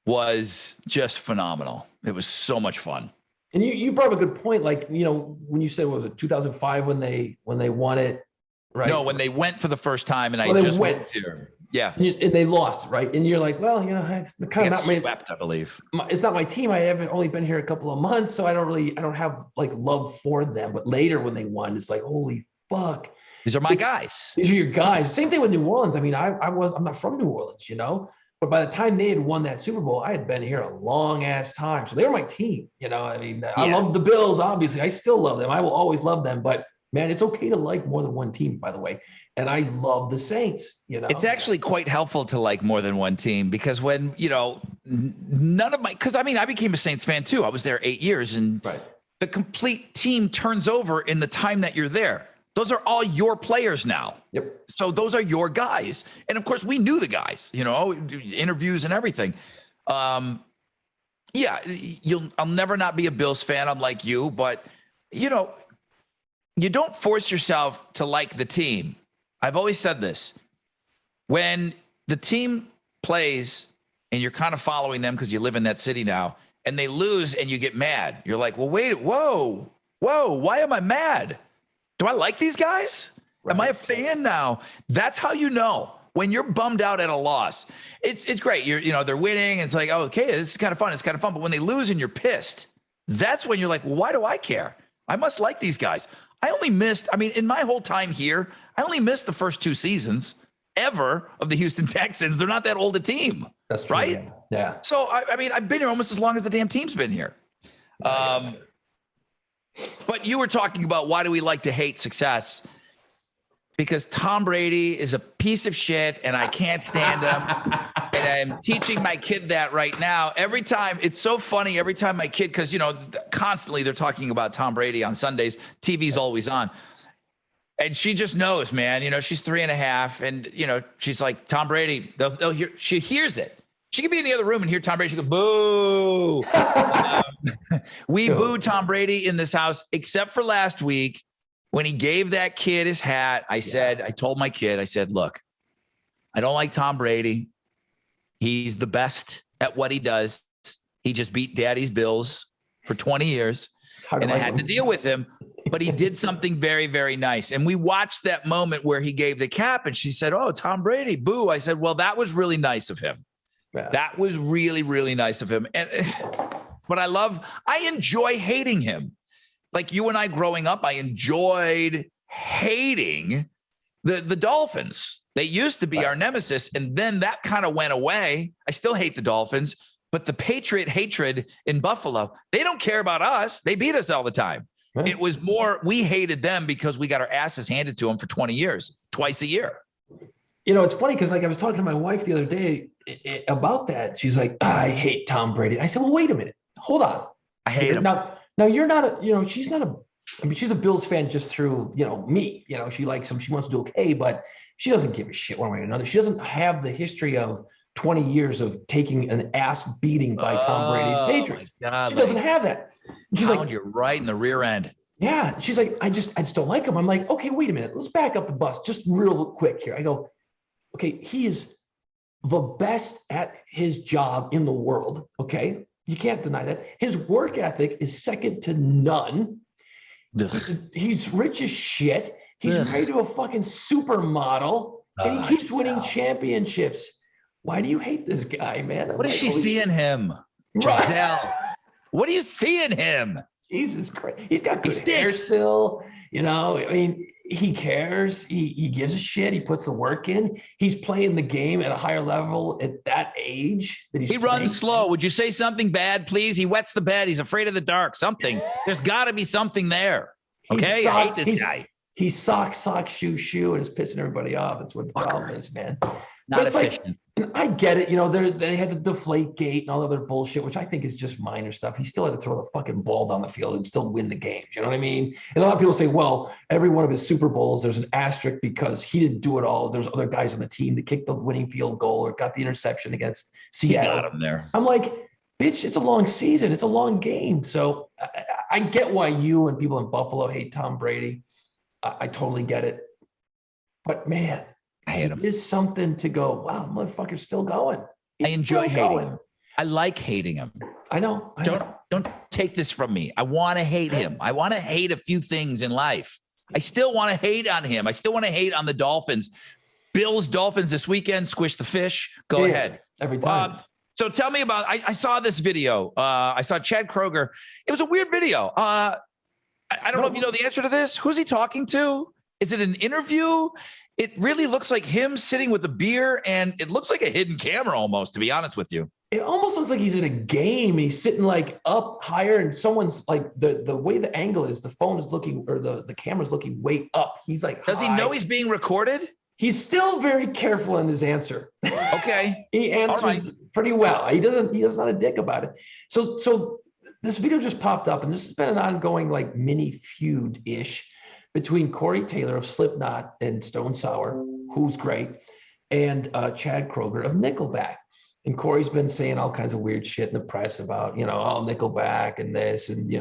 was just phenomenal. It was so much fun. And you brought up a good point. Like, you know, when you said, what was it, 2005 when they won it, right? No, when they went for the first time, and I just went there. Yeah. And they lost, right? And you're like, well, you know, it's kind of not swept, I believe. It's not my team. I haven't only been here a couple of months, so I don't have like love for them. But later when they won, it's like, holy fuck. These are my guys. These are your guys. Same thing with New Orleans. I mean, I'm not from New Orleans, you know, but by the time they had won that Super Bowl, I had been here a long ass time. So they were my team, you know. I mean, I love the Bills, obviously. I still love them. I will always love them. But man, it's okay to like more than one team, by the way. And I love the Saints, you know. It's actually quite helpful to like more than one team, because when, you know, I became a Saints fan too. I was there 8 years, and the complete team turns over in the time that you're there. Those are all your players now. Yep. So those are your guys. And of course we knew the guys, you know, interviews and everything. I'll never not be a Bills fan. I'm like you, but you know, you don't force yourself to like the team. I've always said this. When the team plays and you're kind of following them because you live in that city now, and they lose and you get mad, you're like, well, wait, whoa, why am I mad? Do I like these guys? Right. Am I a fan now? That's how you know when you're bummed out at a loss. It's great. They're winning. And it's like, oh, okay, this is kind of fun. It's kind of fun. But when they lose and you're pissed, that's when you're like, well, why do I care? I must like these guys. In my whole time here, I only missed the first 2 seasons ever of the Houston Texans. They're not that old a team. That's true, right? Yeah. So, I've been here almost as long as the damn team's been here. But you were talking about why do we like to hate success? Because Tom Brady is a piece of shit and I can't stand him. And I'm teaching my kid that right now. Every time, it's so funny. Every time my kid, because constantly they're talking about Tom Brady on Sundays. TV's always on, and she just knows, man. She's 3.5, and she's like, Tom Brady. They'll hear. She hears it. She could be in the other room and hear Tom Brady. She goes, boo. We boo Tom Brady in this house, except for last week when he gave that kid his hat. I told my kid, I said, look, I don't like Tom Brady. He's the best at what he does. He just beat daddy's Bills for 20 years. And I had to deal with him. But he did something very, very nice. And we watched that moment where he gave the cap and she said, oh, Tom Brady, boo. I said, well, that was really nice of him. Yeah. That was really, really nice of him. But I enjoy hating him. Like you and I growing up, I enjoyed hating the Dolphins. They used to be our nemesis. And then that kind of went away. I still hate the Dolphins, but the Patriot hatred in Buffalo, they don't care about us. They beat us all the time. Right. It was more, we hated them because we got our asses handed to them for 20 years, twice a year. It's funny because I was talking to my wife the other day about that. She's like, I hate Tom Brady. I said, well, wait a minute. Hold on. I hate him. Now you're not she's not she's a Bills fan just through, me. She likes him. She wants to do okay, but she doesn't give a shit one way or another. She doesn't have the history of 20 years of taking an ass beating by Tom Brady's Patriots. She doesn't have that. And she's like, you're right in the rear end. Yeah. She's like, I just don't like him. I'm like, okay, wait a minute. Let's back up the bus just real quick here. I go, okay, he is the best at his job in the world. Okay. You can't deny that. His work ethic is second to none. He's rich as shit. He's married to a fucking supermodel and he keeps winning championships. Why do you hate this guy, man? What does she see in him? Giselle. What do you see in him? Jesus Christ. He's got good hair still. He cares. He gives a shit. He puts the work in. He's playing the game at a higher level at that age. He runs slow. Would you say something bad, please? He wets the bed. He's afraid of the dark. Something. There's got to be something there. Okay? I hate this guy. He sock, shoe, and is pissing everybody off. That's what the problem is, man. Not efficient. And I get it. They had the deflate gate and all the other bullshit, which I think is just minor stuff. He still had to throw the fucking ball down the field and still win the games. You know what I mean? And a lot of people say, well, every one of his Super Bowls, there's an asterisk because he didn't do it all. There's other guys on the team that kicked the winning field goal or got the interception against Seattle. He got him there. I'm like, bitch, it's a long season. It's a long game. So I get why you and people in Buffalo hate Tom Brady. I totally get it. But man, I hate him. It is something to go, wow, motherfucker's still going. I enjoy hating him. I like hating him. I know. Don't take this from me. I want to hate him. I want to hate a few things in life. I still want to hate on him. I still want to hate on the Dolphins. Bills, Dolphins this weekend, squish the fish. Go ahead. Every time. So tell me about, I saw this video. I saw Chad Kroeger. It was a weird video. I don't know if you know the answer to this. Who's he talking to? Is it an interview? It really looks like him sitting with a beer, and it looks like a hidden camera almost, to be honest with you. It almost looks like he's in a game. He's sitting like up higher, and someone's like the way the angle is, the phone is looking, or the camera's looking way up. He's like, does he know he's being recorded? He's still very careful in his answer. Okay. He answers pretty well. He's not a dick about it. So this video just popped up, and this has been an ongoing like mini feud-ish between Corey Taylor of Slipknot and Stone Sour, who's great, and Chad Kroeger of Nickelback. And Corey's been saying all kinds of weird shit in the press about, Nickelback and this and,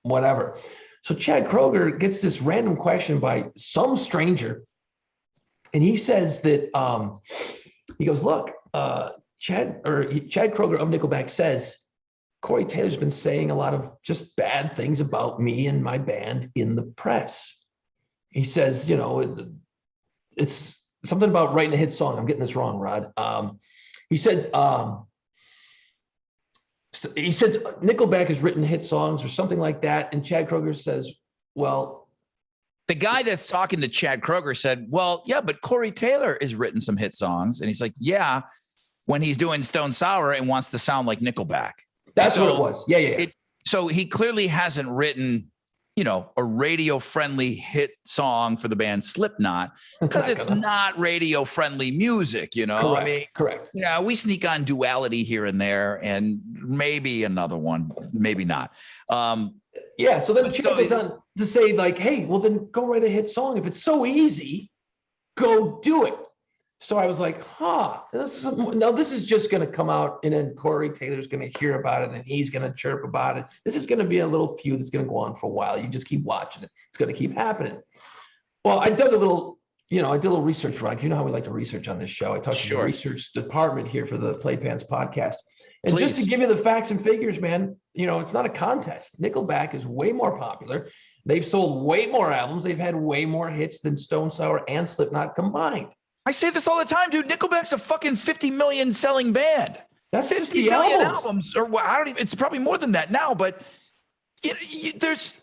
whatever. So Chad Kroeger gets this random question by some stranger. And he says that, he goes, look, Chad Kroeger of Nickelback says, Corey Taylor's been saying a lot of just bad things about me and my band in the press. He says, it's something about writing a hit song. I'm getting this wrong, Rod. He said Nickelback has written hit songs or something like that. And Chad Kroeger says, well, the guy that's talking to Chad Kroeger said, well, yeah, but Corey Taylor has written some hit songs. And he's like, yeah, when he's doing Stone Sour and wants to sound like Nickelback. That's what it was. Yeah. So he clearly hasn't written a radio-friendly hit song for the band Slipknot because it's not radio-friendly music, Correct. Correct. Yeah, we sneak on Duality here and there, and maybe another one, maybe not. Yeah, so then Chad goes on to say, like, hey, well, then go write a hit song. If it's so easy, go do it. So I was like, this is just going to come out, and then Corey Taylor's going to hear about it, and he's going to chirp about it. This is going to be a little feud that's going to go on for a while. You just keep watching it. It's going to keep happening. Well, I did a little research, Ron. You know how we like to research on this show. I talked to the research department here for the Playpants podcast. And Please. Just to give you the facts and figures, man, it's not a contest. Nickelback is way more popular. They've sold way more albums. They've had way more hits than Stone Sour and Slipknot combined. I say this all the time, dude. Nickelback's a fucking 50 million selling band. That's 50 just the million albums. Or I don't even. It's probably more than that now. But there's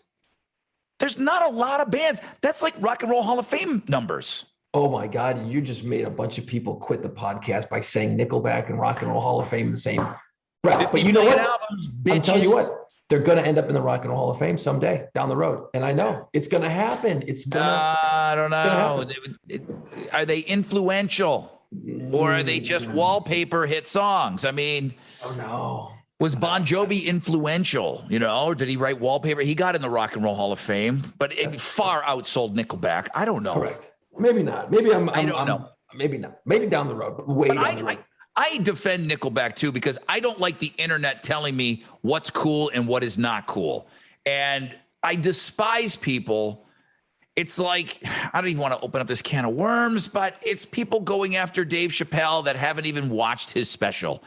not a lot of bands. That's like Rock and Roll Hall of Fame numbers. Oh my God, you just made a bunch of people quit the podcast by saying Nickelback and Rock and Roll Hall of Fame in the same breath. But you know what? I'm telling you what. They're going to end up in the Rock and Roll Hall of Fame someday down the road. And I know it's going to happen. I don't know. Are they influential or are they just wallpaper hit songs? I mean, was Bon Jovi influential, or did he write Wallpaper? He got in the Rock and Roll Hall of Fame, but it far outsold Nickelback. I don't know. Correct. Maybe not. Maybe I don't know. Maybe not. Maybe down the road, but way down the road. I defend Nickelback too because I don't like the internet telling me what's cool and what is not cool. And I despise people. It's like, I don't even want to open up this can of worms, but it's people going after Dave Chappelle that haven't even watched his special.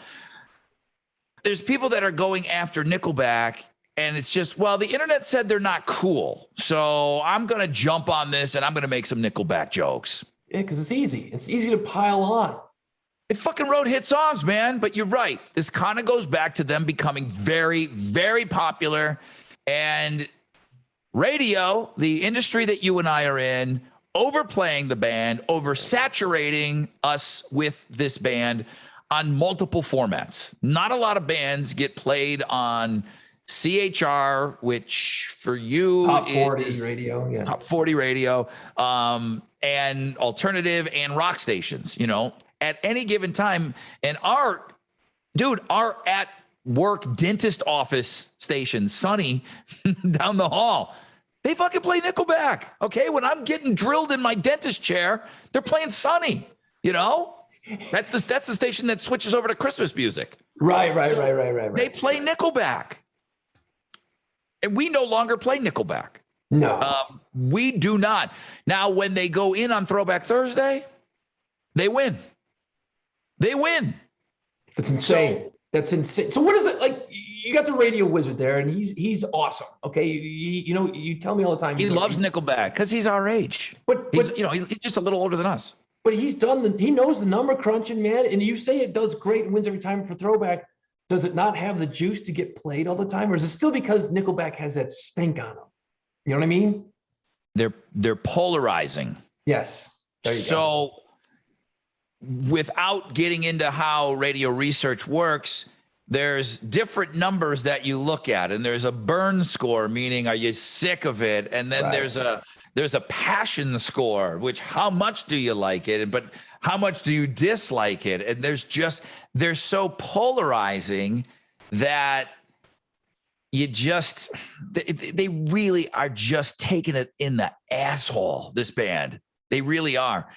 There's people that are going after Nickelback and it's just, well, the internet said they're not cool. So I'm going to jump on this and I'm going to make some Nickelback jokes. Yeah, because it's easy. It's easy to pile on. They fucking wrote hit songs, man. But you're right. This kind of goes back to them becoming very, very popular. And radio, the industry that you and I are in, overplaying the band, oversaturating us with this band on multiple formats. Not a lot of bands get played on CHR, which for you top 40 radio, yeah. Top 40 radio, and alternative and rock stations, at any given time. And our at work dentist office station, Sunny, down the hall, they fucking play Nickelback. Okay. When I'm getting drilled in my dentist chair, they're playing Sunny, that's the station that switches over to Christmas music. Right. They play Nickelback. And we no longer play Nickelback. No. We do not. Now, when they go in on Throwback Thursday, they win. That's insane. That's insane. So what is it like? You got the radio wizard there, and he's awesome. Okay, you tell me all the time he loves Nickelback because he's our age. But he's just a little older than us. But he knows the number crunching, man. And you say it does great and wins every time for Throwback. Does it not have the juice to get played all the time, or is it still because Nickelback has that stink on them? You know what I mean? They're polarizing. Yes. There you go. Without getting into how radio research works, there's different numbers that you look at, and there's a burn score, meaning are you sick of it? And then there's a passion score, which how much do you like it? But how much do you dislike it? And they're so polarizing that they really are just taking it in the asshole, this band. They really are.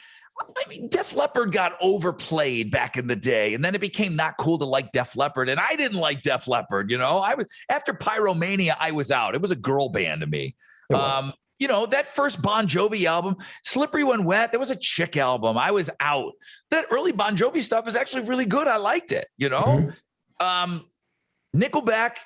I mean, Def Leppard got overplayed back in the day, and then it became not cool to like Def Leppard, and I didn't like Def Leppard. I was after Pyromania, I was out. It was a girl band to me. That first Bon Jovi album, Slippery When Wet, that was a chick album. I was out. That early Bon Jovi stuff is actually really good. I liked it. Nickelback,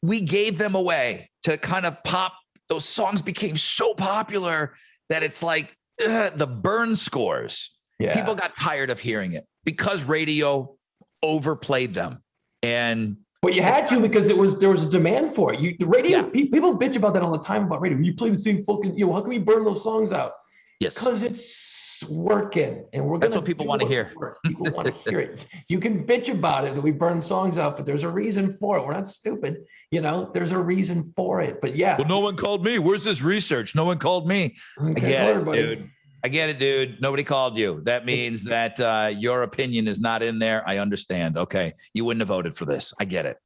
we gave them away to kind of pop. Those songs became so popular that it's like, the burn scores. Yeah. People got tired of hearing it because radio overplayed them. But you had to because there was a demand for it. The radio, people bitch about that all the time about radio. You play the same fucking, how can we burn those songs out? Yes. Because it's working, and we're That's gonna what people do want to what hear. works. People want to hear it. You can bitch about it that we burn songs out, but there's a reason for it. We're not stupid, there's a reason for it. But yeah. Well, no one called me. Where's this research? No one called me. I get it, dude. I get it, dude. Nobody called you. That means that your opinion is not in there. I understand. Okay. You wouldn't have voted for this. I get it.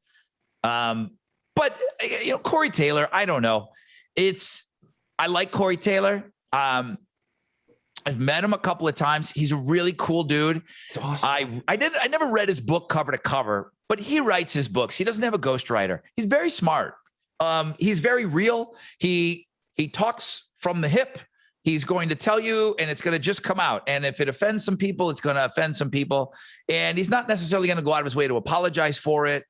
But Corey Taylor, I don't know. I like Corey Taylor. I've met him a couple of times. He's a really cool dude. It's awesome. I never read his book cover to cover, but he writes his books. He doesn't have a ghostwriter. He's very smart. He's very real. He talks from the hip. He's going to tell you, and it's going to just come out. And if it offends some people, it's going to offend some people. And he's not necessarily going to go out of his way to apologize for it.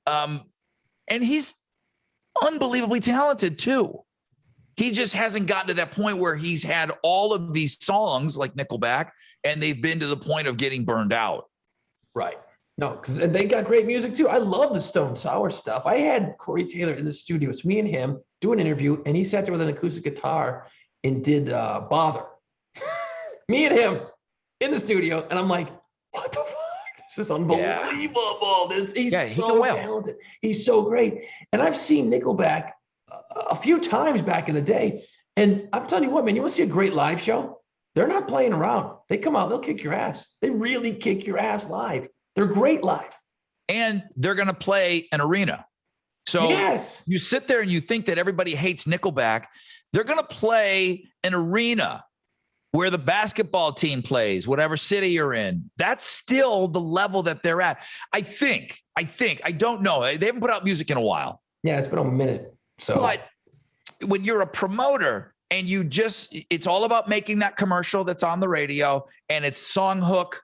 And he's unbelievably talented too. He just hasn't gotten to that point where he's had all of these songs like Nickelback, and they've been to the point of getting burned out. Right. No, because they got great music too. I love the Stone Sour stuff. I had Corey Taylor in the studio. It's me and him do an interview, and he sat there with an acoustic guitar and did Bother. Me and him in the studio, and I'm like, what the fuck? This is unbelievable. Yeah. He's so talented. He's so great. And I've seen Nickelback a few times back in the day. And I'm telling you what, man, you want to see a great live show? They're not playing around. They come out, they'll kick your ass. They really kick your ass live. They're great live. And they're going to play an arena. So you sit there and you think that everybody hates Nickelback. They're going to play an arena where the basketball team plays, whatever city you're in. That's still the level that they're at. I think, I don't know. They haven't put out music in a while. Yeah, it's been a minute. But when you're a promoter and it's all about making that commercial that's on the radio, and it's song hook.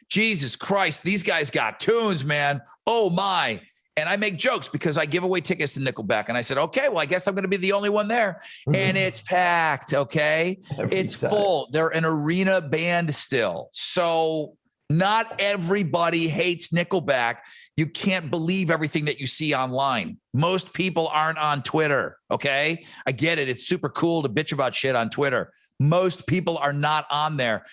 Jesus Christ, these guys got tunes, man. Oh my. And I make jokes because I give away tickets to Nickelback. And I said, okay, well, I guess I'm going to be the only one there. Mm-hmm. And it's packed, okay? It's full. They're an arena band still. So not everybody hates Nickelback. You can't believe everything that you see online. Most people aren't on Twitter, okay? I get it. It's super cool to bitch about shit on Twitter. Most people are not on there.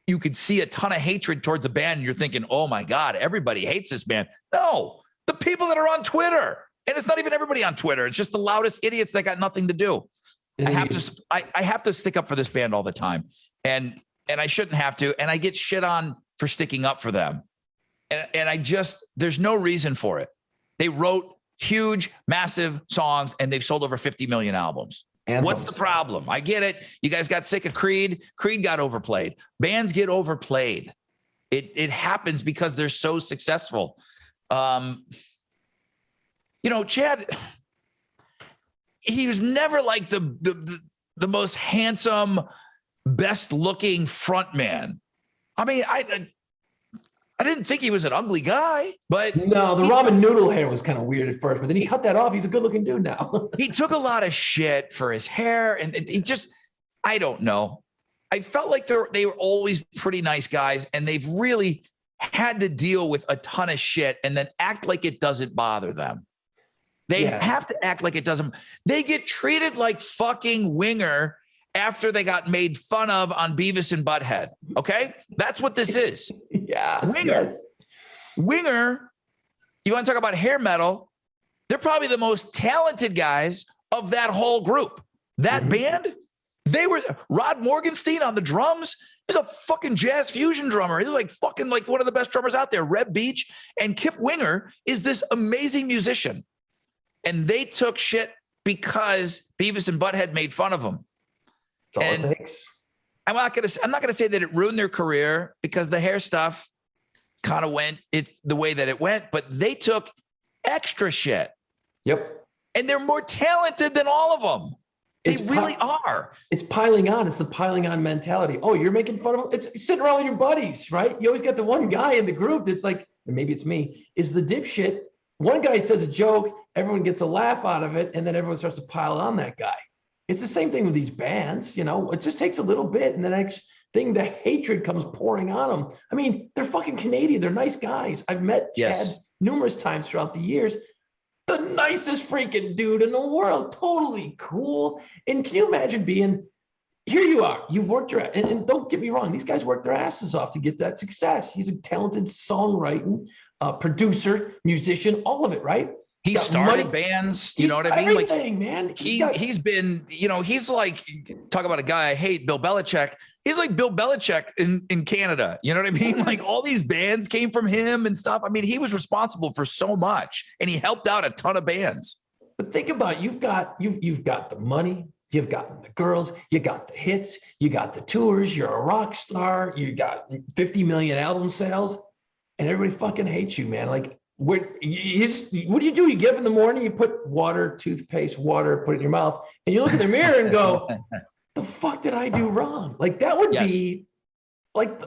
You could see a ton of hatred towards a band and you're thinking, oh my God, everybody hates this band. No. The people that are on Twitter, and it's not even everybody on Twitter. It's just the loudest idiots that got nothing to do. I have to stick up for this band all the time, and I shouldn't have to. And I get shit on for sticking up for them, and there's no reason for it. They wrote huge, massive songs, and they've sold over 50 million albums. What's the problem? I get it. You guys got sick of Creed. Creed got overplayed. Bands get overplayed. It happens because they're so successful. Chad, he was never like the most handsome, best looking front man. I mean, I didn't think he was an ugly guy, but no, the ramen noodle hair was kind of weird at first, but then he cut that off. He's a good looking dude now. He took a lot of shit for his hair, and he just, I don't know. I felt like they were always pretty nice guys, and they've really had to deal with a ton of shit and then act like it doesn't bother them. They have to act like it doesn't. They get treated like fucking Winger after they got made fun of on Beavis and Butthead. Okay? That's what this is. Yeah. Winger, you want to talk about hair metal? They're probably the most talented guys of that whole group. That band, they were Rod Morgenstein on the drums. He's a fucking jazz fusion drummer. He's like fucking like one of the best drummers out there. Reb Beach and Kip Winger is this amazing musician. And they took shit because Beavis and Butthead made fun of them. That's all it takes. I'm not gonna say that it ruined their career because the hair stuff kind of went it's the way that it went, but they took extra shit. Yep. And they're more talented than all of them. They really are. It's piling on. It's the piling on mentality. Oh, you're making fun of them? It's sitting around with your buddies, right? You always got the one guy in the group that's like, and maybe it's me, is the dipshit. One guy says a joke, everyone gets a laugh out of it, and then everyone starts to pile on that guy. It's the same thing with these bands, It just takes a little bit, and the next thing, the hatred comes pouring on them. I mean, they're fucking Canadian. They're nice guys. I've met Chad numerous times throughout the years. The nicest freaking dude in the world. Totally cool. And can you imagine being, here you are. You've worked your and don't get me wrong. These guys work their asses off to get that success. He's a talented songwriting, producer, musician, all of it, right? He started bands, you know what I mean? Everything, man. He's been, he's like, talk about a guy I hate, Bill Belichick. He's like Bill Belichick in Canada. You know what I mean? Like all these bands came from him and stuff. I mean, he was responsible for so much, and he helped out a ton of bands. But think about it. You've got the money, you've got the girls, you got the hits, you got the tours, you're a rock star, you got 50 million album sales, and everybody fucking hates you, man. Like, what do you do? You get up in the morning, you put water, toothpaste, water, put it in your mouth, and you look in the mirror and go, the fuck did I do wrong? Like that would be like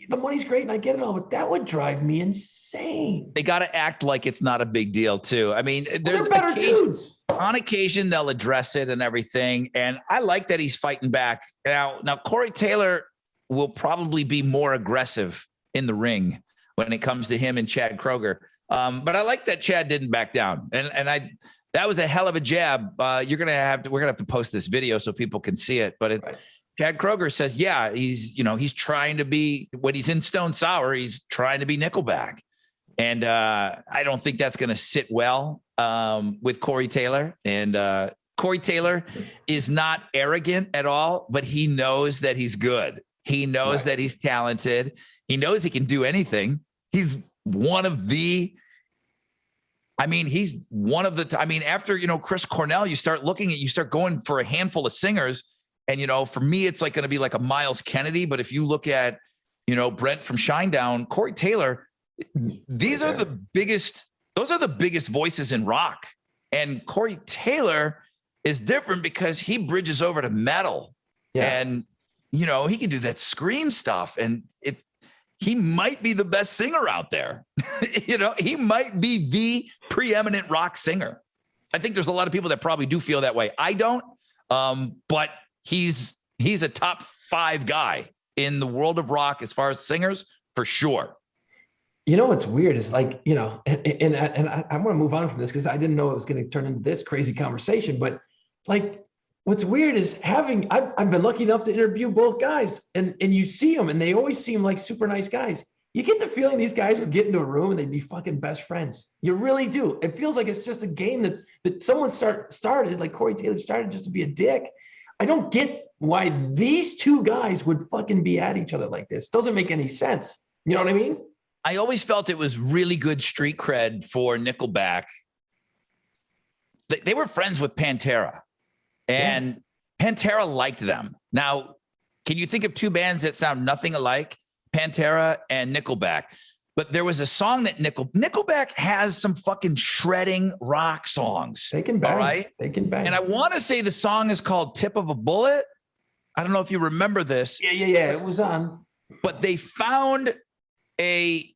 the money's great and I get it all, but that would drive me insane. They got to act like it's not a big deal too. I mean, they're better dudes. On occasion, they'll address it and everything. And I like that he's fighting back. Now Corey Taylor will probably be more aggressive in the ring when it comes to him and Chad Kroeger. But I like that Chad didn't back down. And that was a hell of a jab. We're going to have to post this video so people can see it. But right. Chad Kroeger says, yeah, he's trying to be, when he's in Stone Sour, he's trying to be Nickelback. And I don't think that's going to sit well with Corey Taylor. And Corey Taylor is not arrogant at all, but he knows that he's good. He knows that he's talented. He knows he can do anything. He's one of the, after, Chris Cornell, you start going for a handful of singers. And, for me, it's like going to be like a Miles Kennedy. But if you look at, Brent from Shinedown, Corey Taylor, those are the biggest voices in rock. And Corey Taylor is different because he bridges over to metal and, he can do that scream stuff. And he might be the best singer out there. He might be the preeminent rock singer. I think there's a lot of people that probably do feel that way. I don't, but he's a top 5 guy in the world of rock as far as singers, for sure. What's weird is like, and I want to move on from this because I didn't know it was going to turn into this crazy conversation. But like, what's weird is I've been lucky enough to interview both guys, and you see them, and they always seem like super nice guys. You get the feeling these guys would get into a room and they'd be fucking best friends. You really do. It feels like it's just a game that someone started, like Corey Taylor started just to be a dick. I don't get why these two guys would fucking be at each other like this. Doesn't make any sense. You know what I mean? I always felt it was really good street cred for Nickelback. They were friends with Pantera, and Pantera liked them. Now, can you think of 2 bands that sound nothing alike? Pantera and Nickelback. But there was a song that Nickelback has some fucking shredding rock songs. They can bang. All right? They can bang. And I want to say the song is called Tip of a Bullet. I don't know if you remember this. Yeah. It was on. But they found a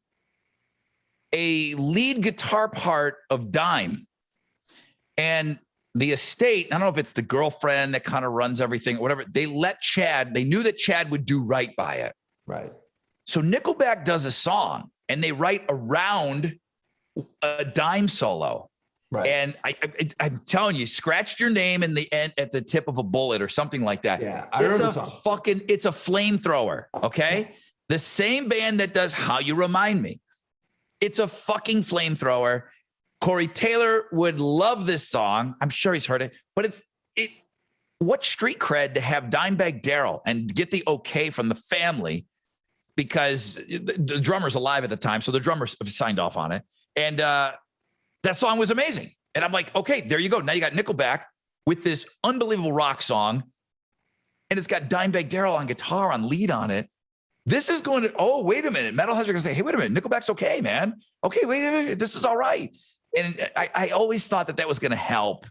lead guitar part of Dime. And the estate, I don't know if it's the girlfriend that kind of runs everything or whatever, they knew that Chad would do right by it. Right. So Nickelback does a song and they write around a Dime solo. Right. And I'm telling you, scratched your name in the end at the tip of a bullet or something like that. Yeah, I remember the song. It's a flamethrower. Okay. The same band that does How You Remind Me. It's a fucking flamethrower. Corey Taylor would love this song. I'm sure he's heard it, but what street cred to have Dimebag Darrell and get the okay from the family, because the drummer's alive at the time. So the drummer signed off on it. And that song was amazing. And I'm like, okay, there you go. Now you got Nickelback with this unbelievable rock song. And it's got Dimebag Darrell on guitar, on lead on it. This is going to, wait a minute. Metalheads are going to say, hey, wait a minute. Nickelback's okay, man. Okay, wait. This is all right. And I always thought that was going to help.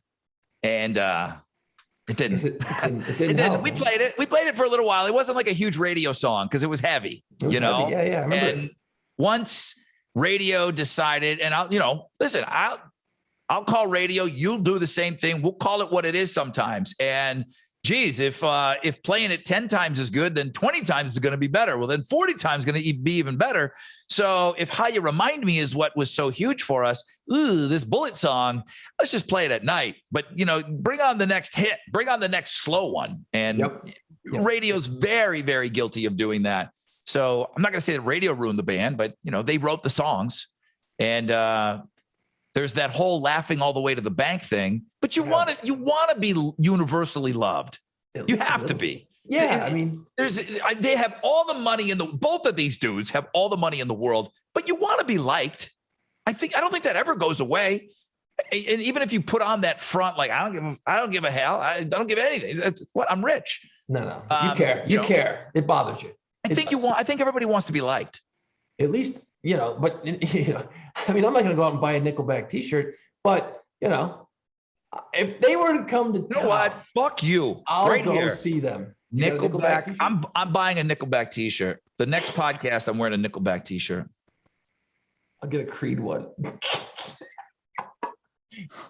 And it didn't. It didn't help. We played it. We played it for a little while. It wasn't like a huge radio song because it was heavy, heavy. Yeah, I remember and once radio decided, and I'll call radio. You'll do the same thing. We'll call it what it is sometimes. And geez, if playing it 10 times is good, then 20 times is going to be better. Well, then 40 times is going to be even better. So if How You Remind Me is what was so huge for us, this Bullet song, let's just play it at night. But, bring on the next hit, bring on the next slow one. And radio's very, very guilty of doing that. So I'm not going to say that radio ruined the band, but they wrote the songs, and there's that whole laughing all the way to the bank thing. But you want to be universally loved. You have to be. Yeah, I mean, they have all the money both of these dudes have all the money in the world, but you want to be liked. I don't think that ever goes away. And even if you put on that front, like I don't give a hell. I don't give anything. That's what I'm rich. No, you care. You care. It bothers you. I think everybody wants to be liked. At least, but I mean, I'm not going to go out and buy a Nickelback t-shirt, but if they were to come to town, what? Fuck you. I'll go see them. Nickelback. I'm buying a Nickelback t-shirt. The next podcast, I'm wearing a Nickelback t-shirt. I'll get a Creed one.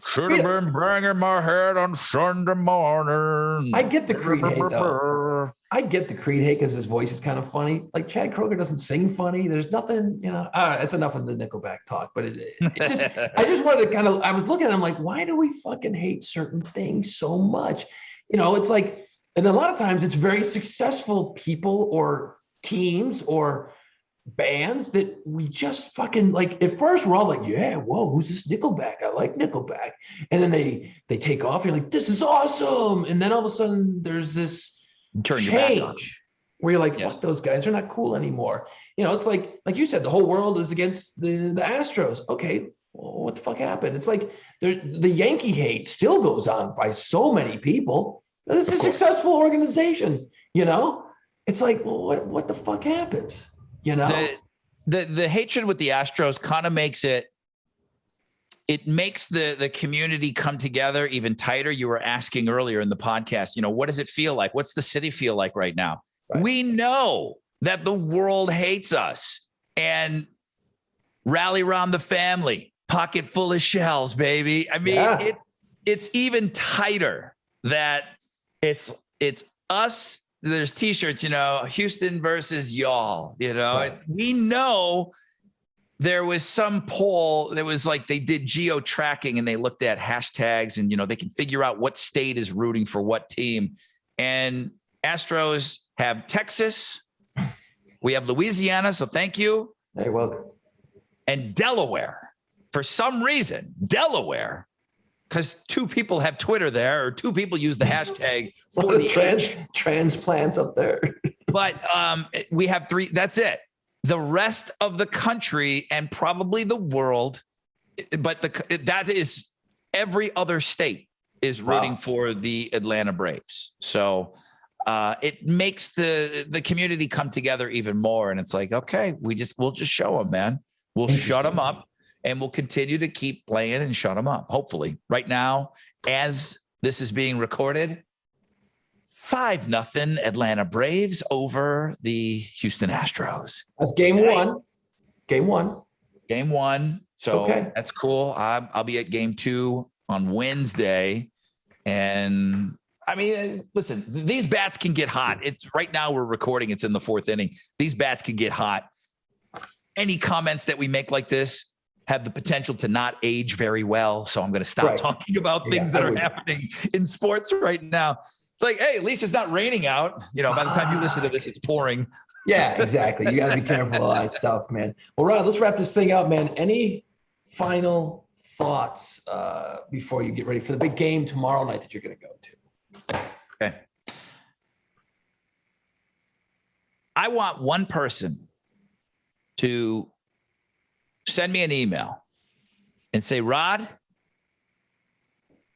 Should have been banging my head on Sunday morning. I get the Creed hate, though. I get the Creed hate because his voice is kind of funny. Like Chad Kroeger doesn't sing funny. There's nothing, all right, that's enough of the Nickelback talk. But I just wanted to I was looking at him like, why do we fucking hate certain things so much? It's like, and a lot of times it's very successful people or teams or bands that we just fucking like. At first we're all like, yeah, whoa, who's this Nickelback? I like Nickelback. And then they take off. You're like, this is awesome. And then all of a sudden there's this change where you're like, fuck those guys, they're not cool anymore. It's like you said, the whole world is against the Astros. Okay, well, what the fuck happened? It's like the Yankee hate still goes on by so many people. This is a successful organization, It's like, well, what the fuck happens? The hatred with the Astros kind of makes it makes the community come together even tighter. You were asking earlier in the podcast, what does it feel like? What's the city feel like right now? Right. We know that the world hates us, and rally around the family, pocket full of shells, baby. I mean, it's even tighter that it's us. There's t-shirts, Houston versus y'all, right. We know there was some poll that was like, they did geo tracking and they looked at hashtags and, they can figure out what state is rooting for what team. And Astros have Texas. We have Louisiana. So thank you. You're welcome. And Delaware, for some reason, Delaware, because two people have Twitter there, or two people use the hashtag for the transplants up there. But we have three. That's it. The rest of the country and probably the world, but that is every other state is rooting for the Atlanta Braves. So it makes the community come together even more. And it's like, okay, we'll just show them, man. We'll shut them up. And we'll continue to keep playing and shut them up, hopefully. Right now, as this is being recorded, 5-0 Atlanta Braves over the Houston Astros. That's game one. Game one. So That's cool. I'll be at game 2 on Wednesday. And I mean, listen, these bats can get hot. It's right now we're recording. It's in the 4th inning. These bats can get hot. Any comments that we make like this have the potential to not age very well. So I'm going to stop talking about things that are happening in sports right now. It's like, hey, at least it's not raining out. By the time you listen to this, it's pouring. Yeah, exactly. You got to be careful of all that stuff, man. Well, Rod, let's wrap this thing out, man. Any final thoughts before you get ready for the big game tomorrow night that you're going to go to? Okay. I want one person to send me an email and say, Rod,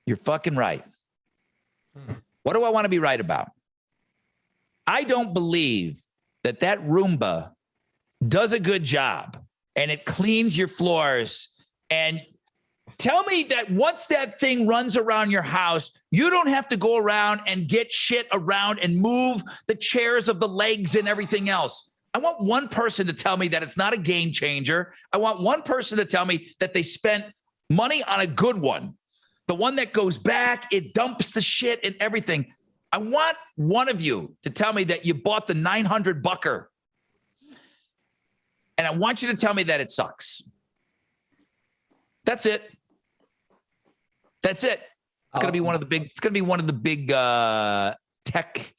you're fucking right. What do I want to be right about? I don't believe that Roomba does a good job and it cleans your floors. And tell me that once that thing runs around your house, you don't have to go around and get shit around and move the chairs of the legs and everything else. I want one person to tell me that it's not a game changer. I want one person to tell me that they spent money on a good one. The one that goes back, it dumps the shit and everything. I want one of you to tell me that you bought the 900 bucker. And I want you to tell me that it sucks. That's it. It's going to be one of the big, tech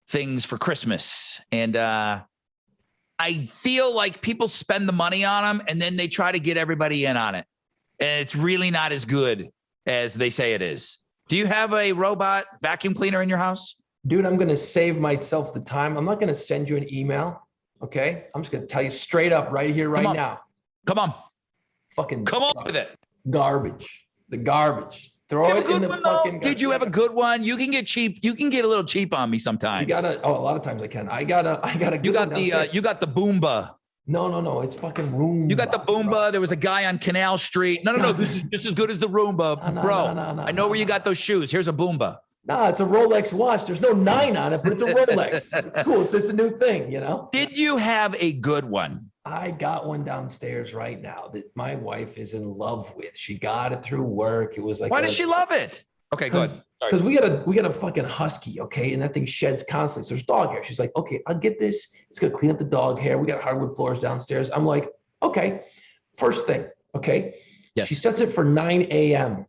things for Christmas. And I feel like people spend the money on them and then they try to get everybody in on it. And it's really not as good as they say it is. Do you have a robot vacuum cleaner in your house? Dude, I'm going to save myself the time. I'm not going to send you an email. Okay. I'm just going to tell you straight up right here, right now. Come on. Fucking come on with it. Garbage. The garbage. Throw it in the fucking. Did you have a good one? You can get cheap. You can get a little cheap on me sometimes. You gotta. Oh, a lot of times I can. I got a good you got one the you got the Boomba. No. It's fucking Roomba. You got the Boomba. Bro. There was a guy on Canal Street. No. This is just as good as the Roomba, bro. No, I know where you got those shoes. Here's a Boomba. No, it's a Rolex watch. There's no 9 on it, but it's a Rolex. It's cool. It's just a new thing, you know? Did you have a good one? I got one downstairs right now that my wife is in love with. She got it through work. It was like, why does she love it? Okay, go ahead. Because we got a fucking husky, okay, and that thing sheds constantly. So there's dog hair. She's like, okay, I'll get this. It's gonna clean up the dog hair. We got hardwood floors downstairs. I'm like, okay. First thing, okay. Yes. She sets it for 9 a.m.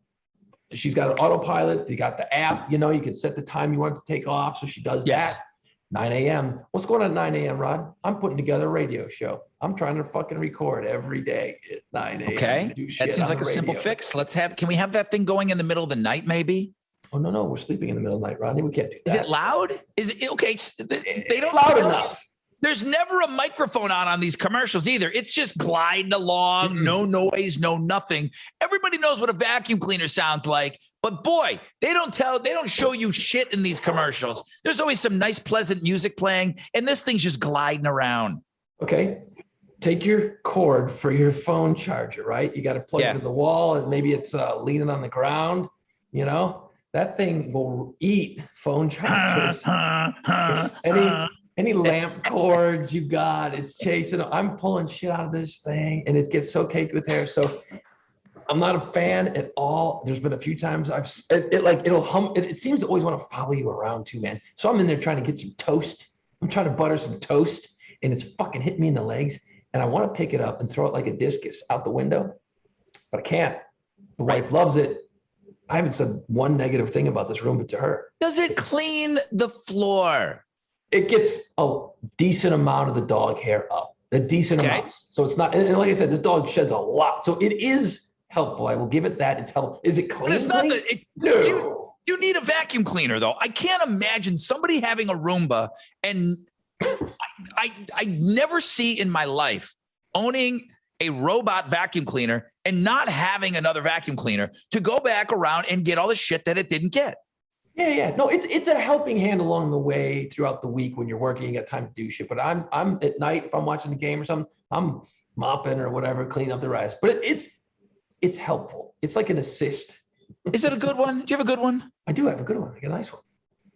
She's got an autopilot. You got the app. You know, you can set the time you want it to take off. So she does that. 9 a.m. What's going on at 9 a.m., Rod? I'm putting together a radio show. I'm trying to fucking record every day at 9 a.m. Okay. That seems like a simple fix. Can we have that thing going in the middle of the night, maybe? Oh, no. We're sleeping in the middle of the night, Rodney. We can't do that. Is it loud? Is it okay? They don't loud enough. There's never a microphone on these commercials either. It's just gliding along, no noise, no nothing. Everybody knows what a vacuum cleaner sounds like, but boy, they don't show you shit in these commercials. There's always some nice, pleasant music playing, and this thing's just gliding around. Okay. Take your cord for your phone charger, right? You got to plug it to the wall, and maybe it's leaning on the ground, you know? That thing will eat phone chargers. Any lamp cords you got, it's chasing. I'm pulling shit out of this thing, and it gets so caked with hair. So I'm not a fan at all. There's been a few times it'll hum. It seems to always want to follow you around too, man. So I'm in there trying to get some toast. I'm trying to butter some toast, and it's fucking hitting me in the legs. And I want to pick it up and throw it like a discus out the window, but I can't. The wife loves it. I haven't said one negative thing about this room, but to her. Does it clean the floor? It gets a decent amount of the dog hair up, a decent amount. So it's not, and like I said, this dog sheds a lot. So it is helpful. I will give it that. It's helpful. Is it clean? But it's not no. You need a vacuum cleaner, though. I can't imagine somebody having a Roomba, and I never see in my life owning a robot vacuum cleaner and not having another vacuum cleaner to go back around and get all the shit that it didn't get. Yeah. No, it's a helping hand along the way throughout the week when you're working. You got time to do shit. But I'm at night, if I'm watching the game or something, I'm mopping or whatever, cleaning up the rest. But it's helpful. It's like an assist. Is it a good one? Do you have a good one? I do have a good one. I got a nice one.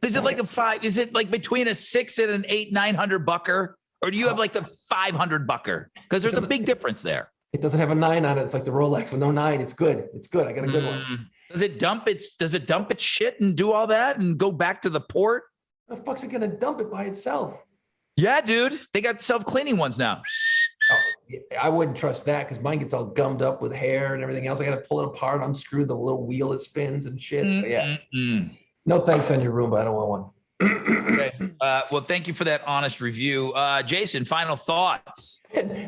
Is it like a 5? Is it like between a 6 and an 800-900 bucker? Or do you have like the 500 bucker? Because there's a big difference there. It doesn't have a 9 on it. It's like the Rolex with no 9. It's good. It's good. I got a good one. Does it dump its shit and do all that and go back to the port? The fuck's it gonna dump it by itself? Yeah, dude. They got self-cleaning ones now. Oh, yeah, I wouldn't trust that because mine gets all gummed up with hair and everything else. I got to pull it apart, unscrew the little wheel that spins and shit. So yeah. No thanks on your Roomba. I don't want one. Okay. Well, thank you for that honest review. Jason, final thoughts.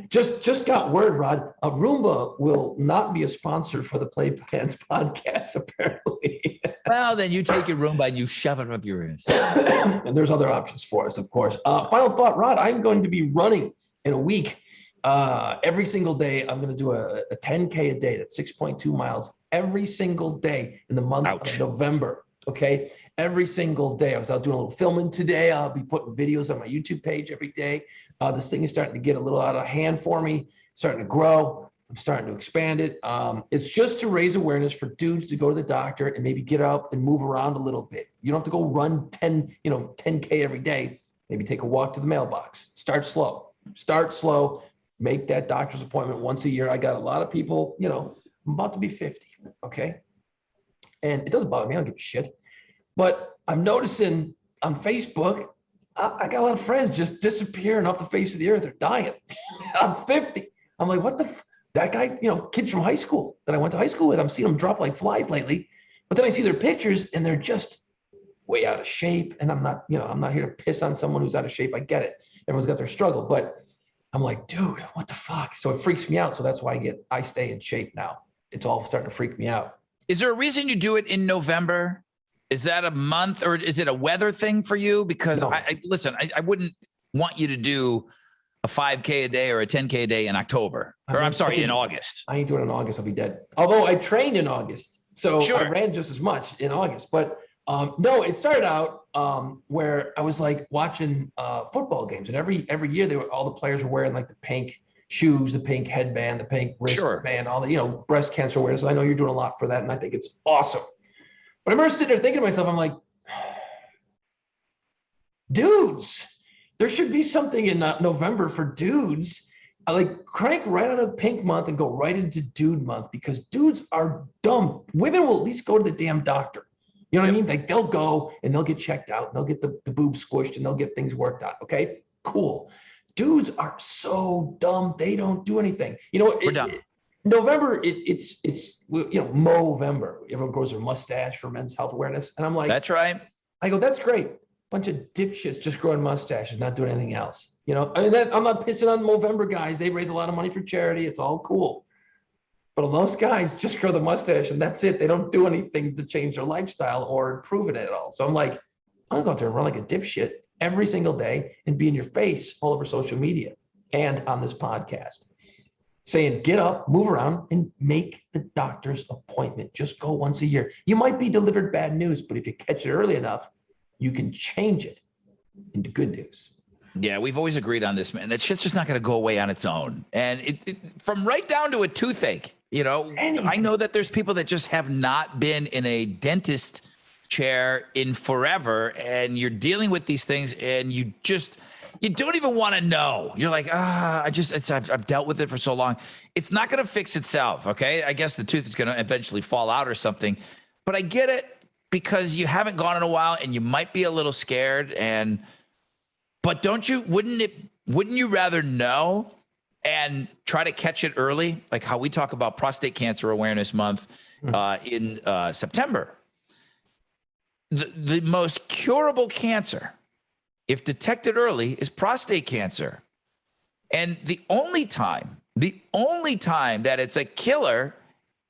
Just got word, Rod. A Roomba will not be a sponsor for the Playpants podcast, apparently. Well, then you take your Roomba and you shove it up your ass. And there's other options for us, of course. Final thought, Rod. I'm going to be running in a week. Every single day, I'm going to do a 10K a day. That's 6.2 miles every single day in the month of November. Okay. Every single day. I was out doing a little filming today. I'll be putting videos on my YouTube page every day. This thing is starting to get a little out of hand for me, starting to grow. I'm starting to expand it. It's just to raise awareness for dudes to go to the doctor and maybe get up and move around a little bit. You don't have to go run 10K every day. Maybe take a walk to the mailbox. Start slow. Make that doctor's appointment once a year. I got a lot of people, I'm about to be 50. Okay. And it doesn't bother me. I don't give a shit. But I'm noticing on Facebook, I got a lot of friends just disappearing off the face of the earth. They're dying. I'm 50. I'm like, what the that guy, kids from high school that I went to high school with, I'm seeing them drop like flies lately. But then I see their pictures and they're just way out of shape. And I'm not here to piss on someone who's out of shape. I get it. Everyone's got their struggle, but I'm like, dude, what the fuck? So it freaks me out. So that's why I stay in shape now. It's all starting to freak me out. Is there a reason you do it in November? Is that a month, or is it a weather thing for you? Because No. I wouldn't want you to do a 5K a day or a 10K a day in October, in August. I ain't doing it in August. I'll be dead. Although I trained in August, so Sure. I ran just as much in August. But no, it started out where I was like watching football games, and every year all the players were wearing like the pink shoes, the pink headband, the pink wristband, all the breast cancer awareness. I know you're doing a lot for that, and I think it's awesome. But I remember sitting there thinking to myself, I'm like, dudes, there should be something in November for dudes. I like crank right out of pink month and go right into dude month, because dudes are dumb. Women will at least go to the damn doctor. You know what I mean? Like, they'll go and they'll get checked out, and they'll get the boobs squished, and they'll get things worked out. Okay, cool. Dudes are so dumb. They don't do anything. We're done. November, it's Movember. Everyone grows their mustache for Men's Health Awareness. And I'm like, that's right. I go, that's great. Bunch of dipshits just growing mustaches, not doing anything else. I'm not pissing on Movember guys. They raise a lot of money for charity. It's all cool. But most guys just grow the mustache and that's it. They don't do anything to change their lifestyle or improve it at all. So I'm like, I'm gonna go out there and run like a dipshit every single day and be in your face all over social media and on this podcast, saying, get up, move around, and make the doctor's appointment. Just go once a year. You might be delivered bad news, but if you catch it early enough, you can change it into good news. Yeah, we've always agreed on this, man. That shit's just not going to go away on its own. And it from right down to a toothache, I know that there's people that just have not been in a dentist chair in forever, and you're dealing with these things, and you don't even want to know. You're like, I've dealt with it for so long. It's not going to fix itself. Okay. I guess the tooth is going to eventually fall out or something, but I get it, because you haven't gone in a while and you might be a little scared. But wouldn't you rather know and try to catch it early? Like how we talk about Prostate Cancer Awareness Month in September. The most curable cancer, if detected early, is prostate cancer. And the only time that it's a killer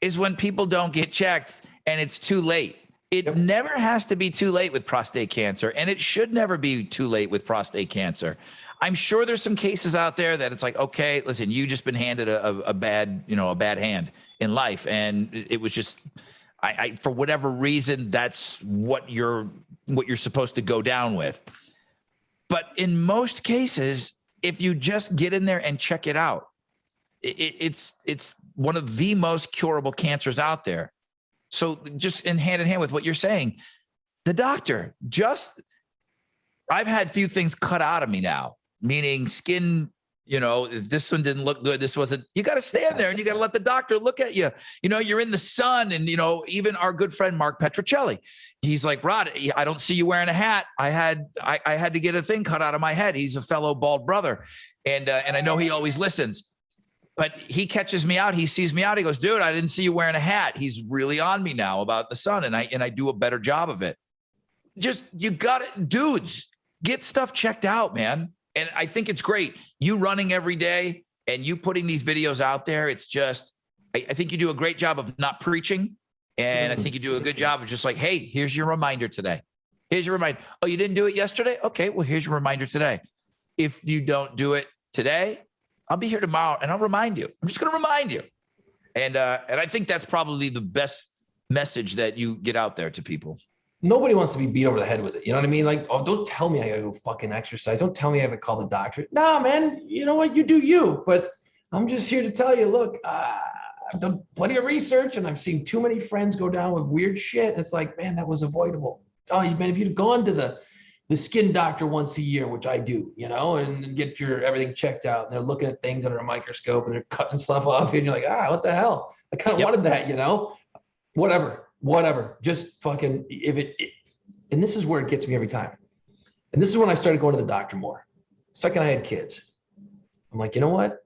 is when people don't get checked and it's too late. It never has to be too late with prostate cancer, and it should never be too late with prostate cancer. I'm sure there's some cases out there that it's like, okay, listen, you just been handed a bad hand in life, and it was just, I for whatever reason, that's what you're supposed to go down with. But in most cases, if you just get in there and check it out, it's one of the most curable cancers out there. So just in hand with what you're saying, the doctor I've had few things cut out of me now, meaning skin, if this one didn't look good, this wasn't, you got to stand there and you got to let the doctor look at you. You're in the sun, and, even our good friend, Mark Petrocelli, he's like, Rod, I don't see you wearing a hat. I had to get a thing cut out of my head. He's a fellow bald brother. And I know he always listens. But he catches me out. He sees me out. He goes, dude, I didn't see you wearing a hat. He's really on me now about the sun. And I do a better job of it. Just, you got it. Dudes, get stuff checked out, man. And I think it's great. You running every day and you putting these videos out there. It's just, I think you do a great job of not preaching. And I think you do a good job of just like, hey, here's your reminder today. Here's your reminder. Oh, you didn't do it yesterday? Okay, well, here's your reminder today. If you don't do it today, I'll be here tomorrow and I'll remind you. I'm just going to remind you. And I think that's probably the best message that you get out there to people. Nobody wants to be beat over the head with it. You know what I mean? Like, oh, don't tell me I got to go fucking exercise. Don't tell me I have to call the doctor. Nah, man, you know what? You do you. But I'm just here to tell you, look, I've done plenty of research and I've seen too many friends go down with weird shit. And it's like, man, that was avoidable. Oh, man, if you'd gone to the skin doctor once a year, which I do, and get your everything checked out. And they're looking at things under a microscope and they're cutting stuff off you. And you're like, what the hell? I kind of wanted that, whatever. Just fucking, and this is where it gets me every time. And this is when I started going to the doctor more. Second I had kids. I'm like, you know what?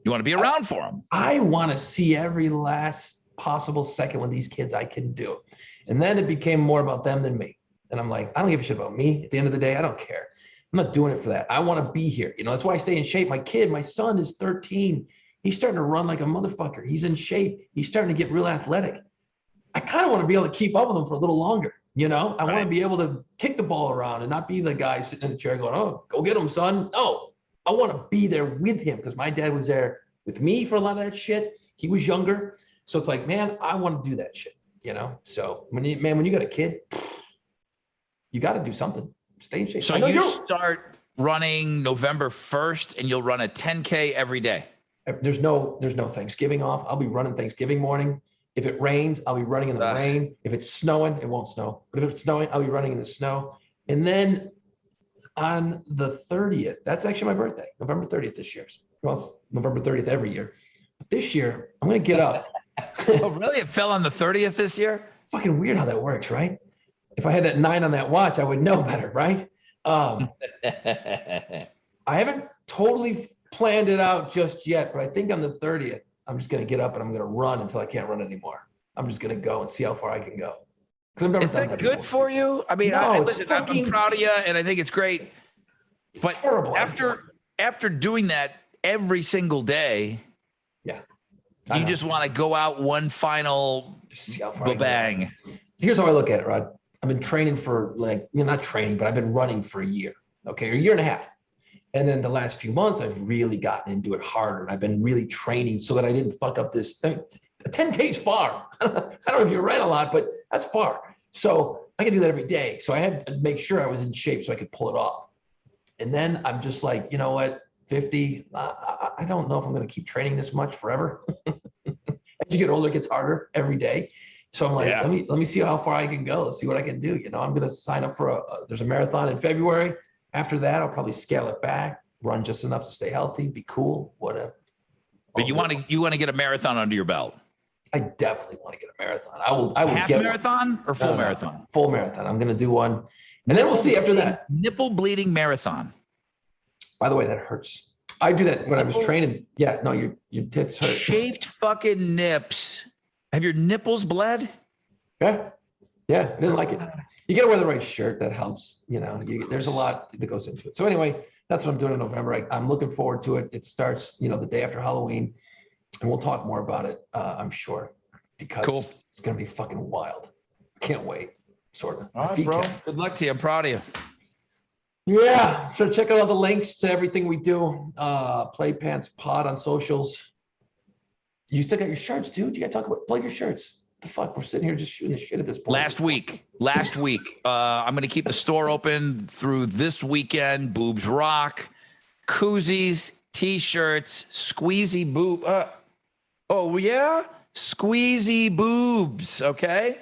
You want to be around for them. I want to see every last possible second with these kids I can do. And then it became more about them than me. And I'm like, I don't give a shit about me. At the end of the day, I don't care. I'm not doing it for that. I want to be here. You know, that's why I stay in shape. My son is 13. He's starting to run like a motherfucker. He's in shape. He's starting to get real athletic. I kind of want to be able to keep up with him for a little longer. You know, I want to be able to kick the ball around and not be the guy sitting in the chair going, oh, go get him, son. No, I want to be there with him because my dad was there with me for a lot of that shit. He was younger. So it's like, man, I want to do that shit, you know? So when you got a kid, you got to do something. Stay in shape. So you start running November 1st and you'll run a 10K every day. There's no Thanksgiving off. I'll be running Thanksgiving morning. If it rains, I'll be running in the rain. If it's snowing, it won't snow. But if it's snowing, I'll be running in the snow. And then on the 30th, that's actually my birthday, November 30th this year. Well, it's November 30th every year. But this year, I'm going to get up. Oh, really? It fell on the 30th this year? Fucking weird how that works, right? If I had that 9 on that watch, I would know better, right? I haven't totally planned it out just yet, but I think on the 30th, I'm just going to get up and I'm going to run until I can't run anymore. I'm just going to go and see how far I can go. Is that good for you? I mean, no, listen, I'm proud of you, and I think it's great. But terrible. After doing that every single day, yeah, you just want to go out one final bang. Here's how I look at it, Rod. I've been training for not training, but I've been running for a year, okay, or a year and a half. And then the last few months, I've really gotten into it harder. And I've been really training so that I didn't fuck up this. A 10K is far. I don't know if you ran a lot, but that's far. So I can do that every day. So I had to make sure I was in shape so I could pull it off. And then I'm just like, you know what, 50, I don't know if I'm going to keep training this much forever. As you get older, it gets harder every day. So I'm like, let me see how far I can go. Let's see what I can do. You know, I'm going to sign up for there's a marathon in February. After that, I'll probably scale it back, run just enough to stay healthy, be cool, whatever. But you want to get a marathon under your belt. I definitely want to get a marathon. I will half get marathon or full marathon? Full marathon. I'm going to do one. And then we'll see after that. Nipple bleeding marathon. By the way, that hurts. I do that when I was training. Yeah, no, your tits hurt. Chafed fucking nips. Have your nipples bled? Yeah. Yeah, I didn't like it. You got to wear the right shirt. That helps. You know, there's a lot that goes into it. So anyway, that's what I'm doing in November. I'm looking forward to it. It starts, the day after Halloween, and we'll talk more about it, I'm sure, because it's going to be fucking wild. Can't wait, sort of. All right, bro. Good luck to you. I'm proud of you. Yeah. So check out all the links to everything we do. Play Pants Pod on socials. You still got your shirts, dude. You got to talk about plug your shirts. The fuck, we're sitting here just shooting the shit at this point. Last week I'm going to keep the store open through this weekend. Boobs rock, koozies, t-shirts, squeezy boob. Squeezy boobs. Okay.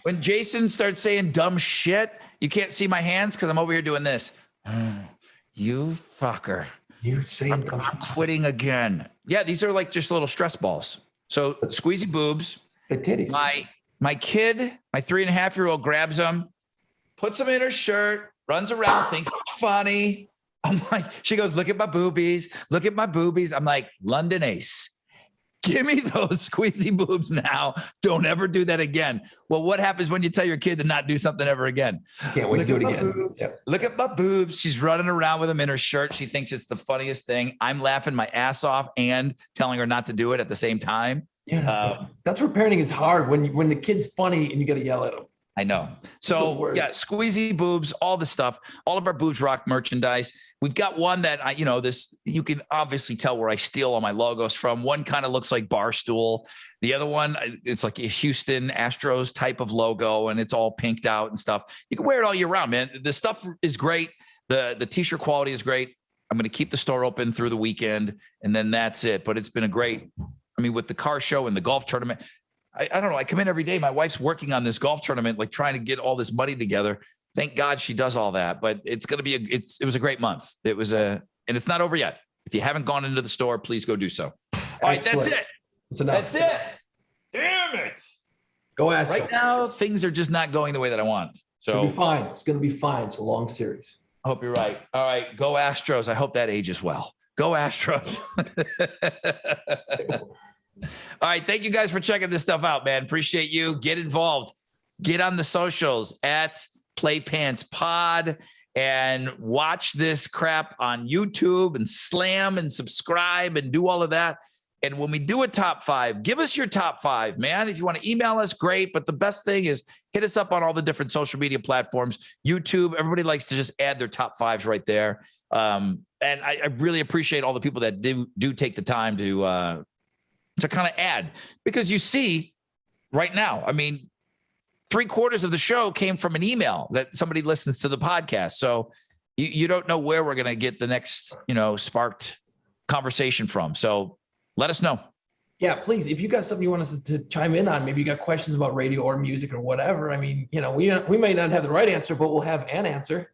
When Jason starts saying dumb shit, you can't see my hands because I'm over here doing this. You fucker. You saying I'm quitting again. Yeah, these are like just little stress balls. So squeezy boobs. The titties. My kid, my 3.5-year-old grabs them, puts them in her shirt, runs around, thinks it's funny. I'm like, she goes, look at my boobies. Look at my boobies. I'm like, London Ace, give me those squeezy boobs now. Don't ever do that again. Well, what happens when you tell your kid to not do something ever again? Can't wait to do it again. Yep. Look at my boobs. She's running around with them in her shirt. She thinks it's the funniest thing. I'm laughing my ass off and telling her not to do it at the same time. Yeah, that's where parenting is hard when the kid's funny and you got to yell at them. I know. So yeah, squeezy boobs, all the stuff, all of our Boobs Rock merchandise. We've got one that you can obviously tell where I steal all my logos from. One kind of looks like Barstool. The other one, it's like a Houston Astros type of logo, and it's all pinked out and stuff. You can wear it all year round, man. The stuff is great. The t-shirt quality is great. I'm going to keep the store open through the weekend, and then that's it. But it's been with the car show and the golf tournament, I don't know. I come in every day. My wife's working on this golf tournament, like trying to get all this money together. Thank God she does all that. But it's going to be it was a great month. And it's not over yet. If you haven't gone into the store, please go do so. All right, that's it. That's it. Damn it. Go ask. Right now, things are just not going the way that I want. So it'll be fine. It's going to be fine. It's a long series. I hope you're right. All right, go Astros. I hope that ages well. Go Astros. All right. Thank you guys for checking this stuff out, man. Appreciate you. Get involved. Get on the socials at Playpants Pod and watch this crap on YouTube and slam and subscribe and do all of that. And when we do a top 5, give us your top 5, man. If you want to email us, great. But the best thing is hit us up on all the different social media platforms. YouTube, everybody likes to just add their top 5s right there. And I really appreciate all the people that do take the time to kind of add, because you see right now, I mean, 3/4 of the show came from an email that somebody listens to the podcast. So you don't know where we're going to get the next, sparked conversation from. So let us know. Yeah, please. If you got something you want us to chime in on, maybe you got questions about radio or music or whatever. I mean, we may not have the right answer, but we'll have an answer.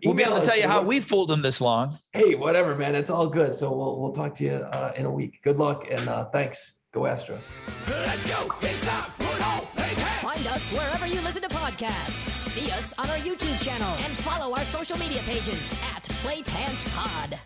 We'll be able to tell you how we fooled them this long. Hey, whatever, man. It's all good. So we'll talk to you in a week. Good luck and thanks. Go Astros. Let's go. It's time. Put on play pants. Find us wherever you listen to podcasts. See us on our YouTube channel and follow our social media pages at Playpants Pod.